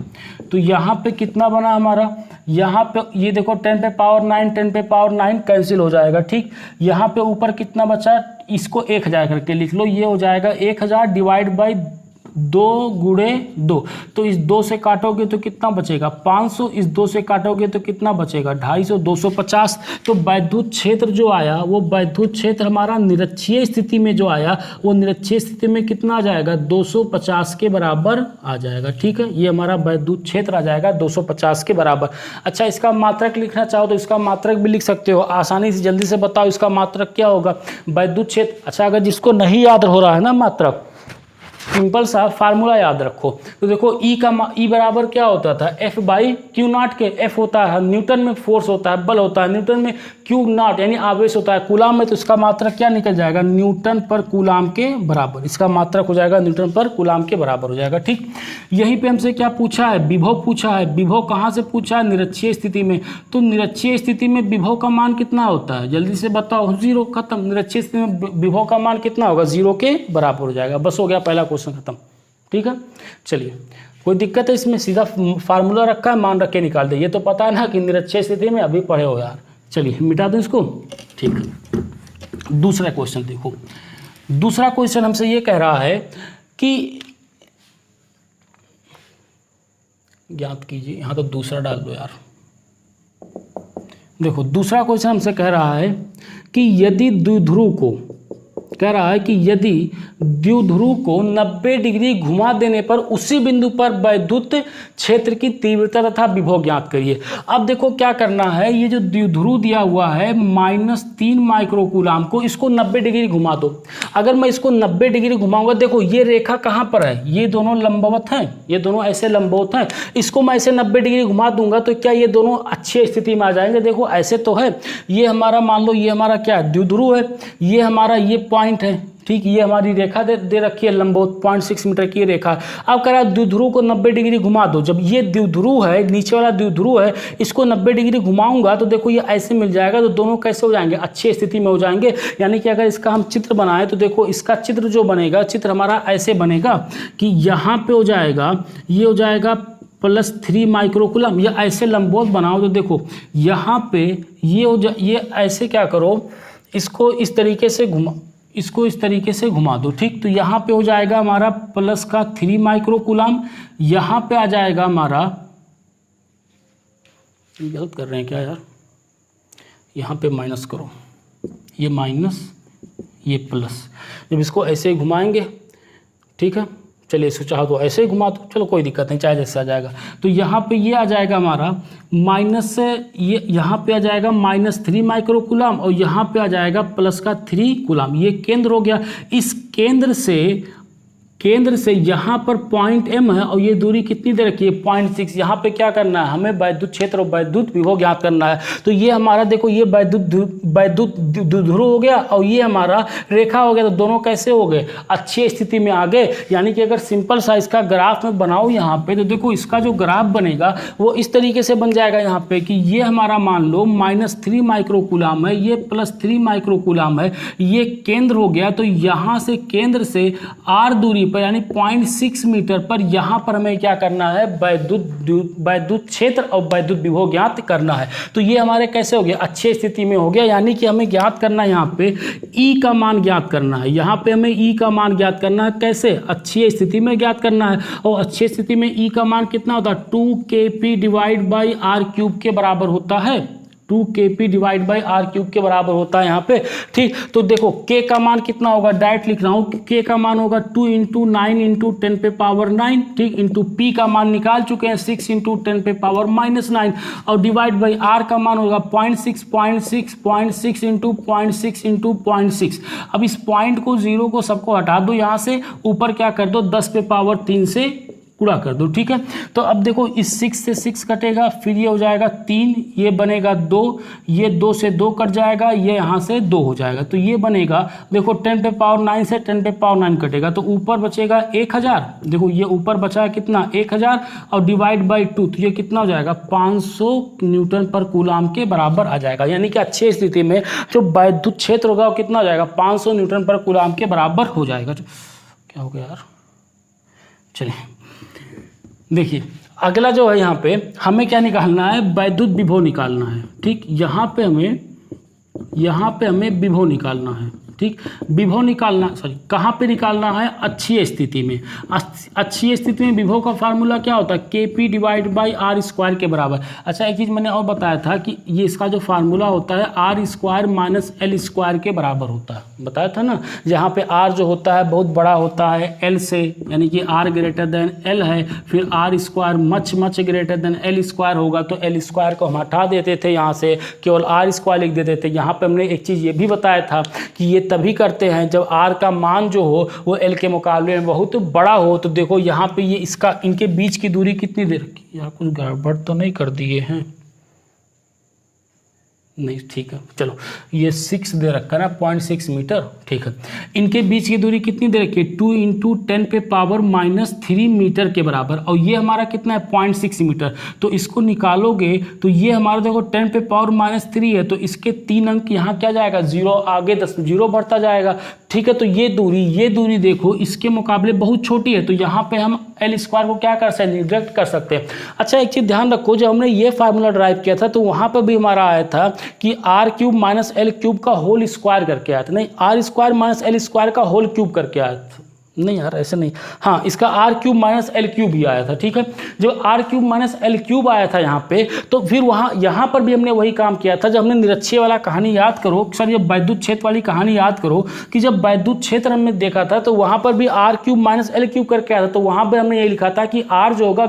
तो यहाँ पे कितना बना हमारा, यहाँ पे ये देखो 10⁻⁹ कैंसिल हो जाएगा। ठीक, यहाँ पे ऊपर कितना बचा, इसको 1000 करके लिख लो, ये हो जाएगा 1000 डिवाइड बाई 2 × 2, तो इस 2 से काटोगे तो कितना बचेगा, 500, इस 2 से काटोगे तो कितना बचेगा, 250, 250। तो वैद्युत क्षेत्र जो आया, वो वैद्युत क्षेत्र हमारा निरक्षीय स्थिति में जो आया, वो निरक्षीय स्थिति में कितना आ जाएगा, 250 के बराबर आ जाएगा। ठीक है, ये हमारा वैद्युत क्षेत्र आ जाएगा 250 के बराबर। अच्छा, इसका मात्रक लिखना चाहो तो इसका मात्रक भी लिख सकते हो, आसानी से जल्दी से बताओ इसका मात्रक क्या होगा, वैद्युत क्षेत्र। अच्छा, अगर जिसको नहीं याद हो रहा है ना मात्रक, सिंपल सा फार्मूला याद रखो, तो देखो ई बराबर क्या होता था, F/Q0 के, F होता है न्यूटन में फोर्स होता है, बल होता है, न्यूटन में Q0 यानी आवेश होता है, कूलाम में तो इसका मात्रक क्या निकल जाएगा, न्यूटन पर कूलाम के बराबर, इसका मात्रक हो जाएगा न्यूटन पर कूलाम के बराबर हो जाएगा। ठीक, यहीं पे हमसे क्या पूछा है, विभव पूछा है। विभव कहाँ से पूछा है, निरक्षीय स्थिति में, तो निरक्षीय स्थिति में विभव का मान कितना होता है, जल्दी से बताओ, 0, खत्म। निरक्षीय स्थिति में विभव का मान कितना होगा, 0 के बराबर हो जाएगा, बस हो गया पहला क्वेश्चन खत्म। ठीक है, चलिए कोई दिक्कत है इसमें, सीधा फार्मूला रखा है, मान रख के निकाल दे, ये तो पता है ना कि निरक्षीय स्थिति में अभी पढ़े हो यार। चलिए मिटा दो इसको। ठीक, दूसरा क्वेश्चन देखो, दूसरा क्वेश्चन हमसे ये कह रहा है कि ज्ञात कीजिए, यहाँ तो दूसरा डाल दो यार। देखो दूसरा क्वेश्चन हमसे कह रहा है कि यदि द्विध्रुव को, कह रहा है कि यदि द्विध्रुव को 90 डिग्री घुमा देने पर उसी बिंदु पर वैद्युत क्षेत्र की तीव्रता तथा विभव ज्ञात करिए। अब देखो क्या करना है, ये जो द्विध्रुव दिया हुआ है -3 माइक्रो कूलाम को, इसको 90 डिग्री घुमा दो। अगर मैं इसको 90 डिग्री घुमाऊंगा, देखो ये रेखा कहाँ पर है, ये दोनों लंबवत हैं, ये दोनों ऐसे लंबवत हैं, इसको मैं ऐसे 90 डिग्री घुमा दूंगा तो क्या ये दोनों अच्छी स्थिति में आ जाएंगे। देखो ऐसे तो है, ये हमारा मान लो, ये हमारा क्या है, द्विध्रुव है, ये हमारा ये पॉइंट है, ठीक, ये हमारी रेखा दे रखी है लंबवत 0.6 मीटर की रेखा। अब कह रहा है द्विध्रुव को 90 डिग्री घुमा दो। जब ये द्विध्रुव है, नीचे वाला द्विध्रुव है, इसको 90 डिग्री घुमाऊंगा तो देखो ये ऐसे मिल जाएगा, तो दोनों कैसे हो जाएंगे, अच्छी स्थिति में हो जाएंगे। यानी कि अगर इसका हम चित्र बनाएं तो देखो इसका चित्र जो बनेगा, चित्र हमारा ऐसे बनेगा कि यहाँ पे हो जाएगा, ये हो जाएगा +3 माइक्रोकूलम, या ऐसे लंबवत बनाओ तो देखो यहाँ पे ये ऐसे क्या करो, इसको इस तरीके से घुमा दो, ठीक। तो यहाँ पे हो जाएगा हमारा +3 माइक्रोकूलम, यहाँ पे आ जाएगा हमारा, गलत कर रहे हैं क्या यार, यहाँ पे माइनस करो, ये माइनस ये प्लस, जब इसको ऐसे ही घुमाएंगे, ठीक है, चलिए इसको चाहो तो ऐसे ही घुमा दो, चलो कोई दिक्कत नहीं, चाहे जैसे आ जाएगा। तो यहाँ पे ये आ जाएगा हमारा माइनस, ये यहाँ पे आ जाएगा -3 माइक्रोकूलम और यहाँ पे आ जाएगा +3 कूलम। ये केंद्र हो गया। इस केंद्र से यहाँ पर पॉइंट M है और ये दूरी कितनी दे रखी है 0.6। यहाँ पे क्या करना है, हमें वैद्युत क्षेत्र और वैद्युत विभव ज्ञात करना है। तो ये हमारा देखो ये वैद्युत द्विध्रुव हो गया और ये हमारा रेखा हो गया। तो दोनों कैसे हो गए, अच्छी स्थिति में आ गए। यानी कि अगर सिंपल सा इसका ग्राफ में बनाओ यहाँ पे, तो देखो इसका जो ग्राफ बनेगा वो इस तरीके से बन जाएगा यहाँ पे कि ये हमारा मान लो -3 माइक्रोकूलम है, ये +3 माइक्रोकूलम है, ये केंद्र हो गया। तो यहाँ से केंद्र से r दूरी पर यानी 0.6 मीटर पर यहाँ पर हमें क्या करना है, वैद्युत क्षेत्र और वैद्युत विभव ज्ञात करना है। तो ये हमारे कैसे हो गया, अच्छी स्थिति में हो गया। यानी कि हमें ज्ञात करना है यहाँ पे E का मान ज्ञात करना है। यहाँ पे हमें E का मान ज्ञात करना है, कैसे, अच्छी स्थिति में ज्ञात करना है। और अच्छी स्थिति में E का मान कितना होता है, 2kp/r³ के बराबर होता है, 2kp/r³ के बराबर होता है यहाँ पे, ठीक। तो देखो k का मान कितना होगा, डायरेक्ट लिख रहा हूँ, k का मान होगा 2 × 9 × 10⁻⁹, ठीक, इंटू p का मान निकाल चुके हैं 6 × 10⁻⁹ और डिवाइड बाई r का मान होगा 0.6 × 0.6 अब इस पॉइंट को, जीरो को सबको हटा दो यहाँ से, ऊपर क्या कर दो 10⁻³ से पूरा कर दो, ठीक है। तो अब देखो इस 6 से 6 कटेगा, फिर ये हो जाएगा 3, ये बनेगा 2, ये 2 से 2 कट जाएगा, ये यहाँ से 2 हो जाएगा। तो ये बनेगा, देखो 10⁻9 से 10⁻9 कटेगा तो ऊपर बचेगा 1000। देखो ये ऊपर बचा कितना 1000 और डिवाइड बाई 2, तो ये कितना हो जाएगा 500 न्यूटन पर कूलम के बराबर आ जाएगा। यानी कि अच्छी स्थिति में जो वैद्युत क्षेत्र होगा वो कितना हो जाएगा, 500 न्यूटन पर कूलम के बराबर हो जाएगा। क्या हो गया यार, चलिए देखिए अगला जो है, यहाँ पे हमें क्या निकालना है, वैद्युत विभव निकालना है, ठीक। यहाँ पे हमें विभव निकालना है, ठीक। विभव निकालना, सॉरी कहाँ पे निकालना है, अच्छी स्थिति में। अच्छी स्थिति में विभव का फार्मूला क्या होता है, kp/r² के बराबर। अच्छा एक चीज़ मैंने और बताया था कि ये इसका जो फार्मूला होता है r² - l² के बराबर होता है, बताया था ना। जहाँ पे r जो होता है बहुत बड़ा होता है l से, यानी कि r > l है, फिर r² मच l² होगा, तो l² को हम हटा देते थे यहाँ से, केवल r² लिख देते थे। यहाँ पे हमने एक चीज़ ये भी बताया था कि ये तभी करते हैं जब r का मान जो हो वो l के मुकाबले में बहुत बड़ा हो। तो देखो यहाँ पे ये इसका, इनके बीच की दूरी कितनी दे रखी है, कुछ गड़बड़ तो नहीं कर दिए हैं, नहीं ठीक है, चलो ये 6 दे रखा है ना, 0.6 मीटर, ठीक है। इनके बीच की दूरी कितनी दे रखी है, 2 × 10⁻³ मीटर के बराबर, और ये हमारा कितना है 0.6 मीटर। तो इसको निकालोगे तो ये हमारा देखो 10⁻³ है, तो इसके 3 अंक यहाँ क्या जाएगा, 0, आगे 10 0 बढ़ता जाएगा, ठीक है। तो ये दूरी देखो इसके मुकाबले बहुत छोटी है, तो यहाँ पे हम l² को क्या कर सकते हैं, निग्लेक्ट कर सकते हैं। अच्छा एक चीज़ ध्यान रखो, जब हमने ये फार्मूला ड्राइव किया था तो वहाँ पर भी हमारा आया था कि r³ - l³ का होल स्क्वायर करके आया था, नहीं r² - l² का होल क्यूब करके आया था, नहीं यार ऐसे नहीं, हाँ इसका r³ - l³ भी आया था, ठीक है। जब r³ - l³ आया था यहाँ पे, तो फिर यहाँ पर भी हमने वही काम किया था। जब हमने निरक्षीय वाला कहानी याद करो, सर ये वैद्युत क्षेत्र वाली कहानी याद करो कि जब वैद्युत क्षेत्र हमने देखा था तो वहाँ पर भी r³ - l³ करके आया था, तो वहाँ पर हमने ये लिखा था कि r जो होगा >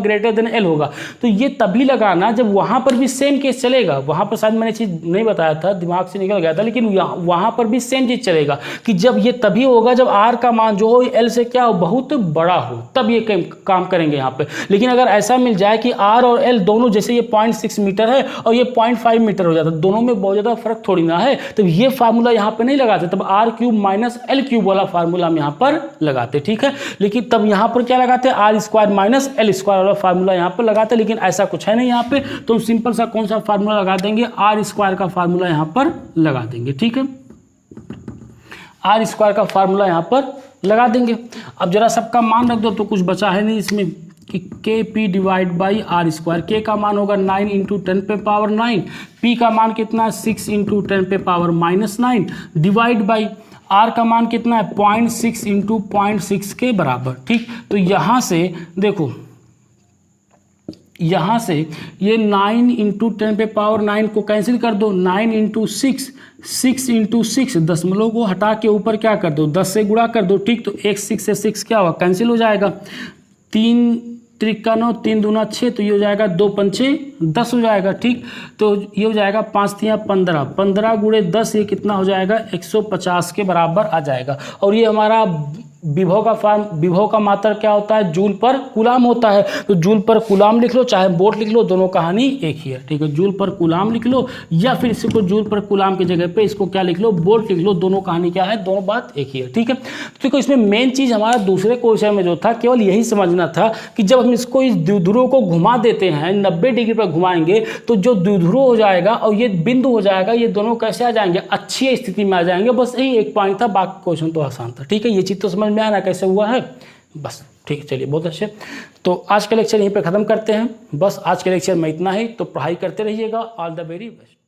l होगा। तो ये तभी लगाना जब वहाँ पर भी सेम केस चलेगा। वहाँ पर शायद मैंने चीज़ नहीं बताया था, दिमाग से निकल गया था, लेकिन वहाँ पर भी सेम चीज़ चलेगा कि जब ये तभी होगा जब r का मान जो हो l से क्या हो, बहुत बड़ा हो, तब ये काम करेंगे यहाँ पे। लेकिन अगर ऐसा मिल जाए कि आर और एल दोनों, जैसे ये 0.6 मीटर है और ये 0.5 मीटर हो जाता है, दोनों में बहुत ज़्यादा फर्क थोड़ी ना है, तब ये फार्मूला यहाँ पे नहीं लगाते, तब r³ माइनस l³ वाला फार्मूला हम यहाँ पर लगाते, ठीक है। लेकिन तब यहाँ पर क्या लगाते हैं, r² माइनस l² वाला फार्मूला यहाँ पर लगाते, लेकिन ऐसा कुछ है नहीं यहाँ पे, तो हम सिंपल सा कौन सा फार्मूला लगा देंगे, r² का फार्मूला यहाँ पर लगा देंगे, ठीक है। r² का फार्मूला यहाँ पर लगा देंगे। अब जरा सबका मान रख दो, तो कुछ बचा है नहीं इसमें कि kp divide by r²। k का मान होगा 9 इंटू 10 पे पावर 9, p का मान कितना है 6 इंटू 10 पे पावर -9, डिवाइड बाई r का मान कितना है 0.6 इंटू 0.6 के बराबर, ठीक। तो यहाँ से देखो, यहाँ से ये 9 इंटू 10 पे पावर 9 को कैंसिल कर दो, 9 इंटू 6, 6 इंटू 6, दशमलव को हटा के ऊपर क्या कर दो, 10 से गुणा कर दो, ठीक। तो 1 6 से 6 क्या होगा, कैंसिल हो जाएगा, 3 त्रिका 9, 3 दूना 6, तो ये हो जाएगा 2 पंचे 10 हो जाएगा, ठीक। तो ये हो जाएगा 5 तियां 15, 15 गुणे 10, ये कितना हो जाएगा 150 के बराबर आ जाएगा। और ये हमारा विभव का मात्रक क्या होता है, जूल पर कूलाम होता है। तो जूल पर कूलाम लिख लो, चाहे वोल्ट लिख लो, दोनों कहानी एक ही है, ठीक है। जूल पर कूलाम लिख लो, या फिर इसको जूल पर कूलाम की जगह पे इसको क्या लिख लो, वोल्ट लिख लो, दोनों कहानी क्या है, दोनों बात एक ही है, ठीक है। तो देखो इसमें मेन चीज़ हमारा दूसरे क्वेश्चन में जो था, केवल यही समझना था कि जब हम इसको इस द्विध्रुव को घुमा देते हैं, 90 डिग्री पर घुमाएंगे, तो जो द्विध्रुव हो जाएगा और ये बिंदु हो जाएगा, ये दोनों कैसे आ जाएंगे, अच्छी स्थिति में आ जाएंगे। बस यही एक पॉइंट था, बाकी क्वेश्चन तो आसान था, ठीक है। ये चीज़ तो समझ में आना कैसे हुआ है, बस ठीक है। चलिए बहुत अच्छे, तो आज का लेक्चर यहीं पे ख़त्म करते हैं। बस आज के लेक्चर में इतना ही, तो पढ़ाई करते रहिएगा। All the very best.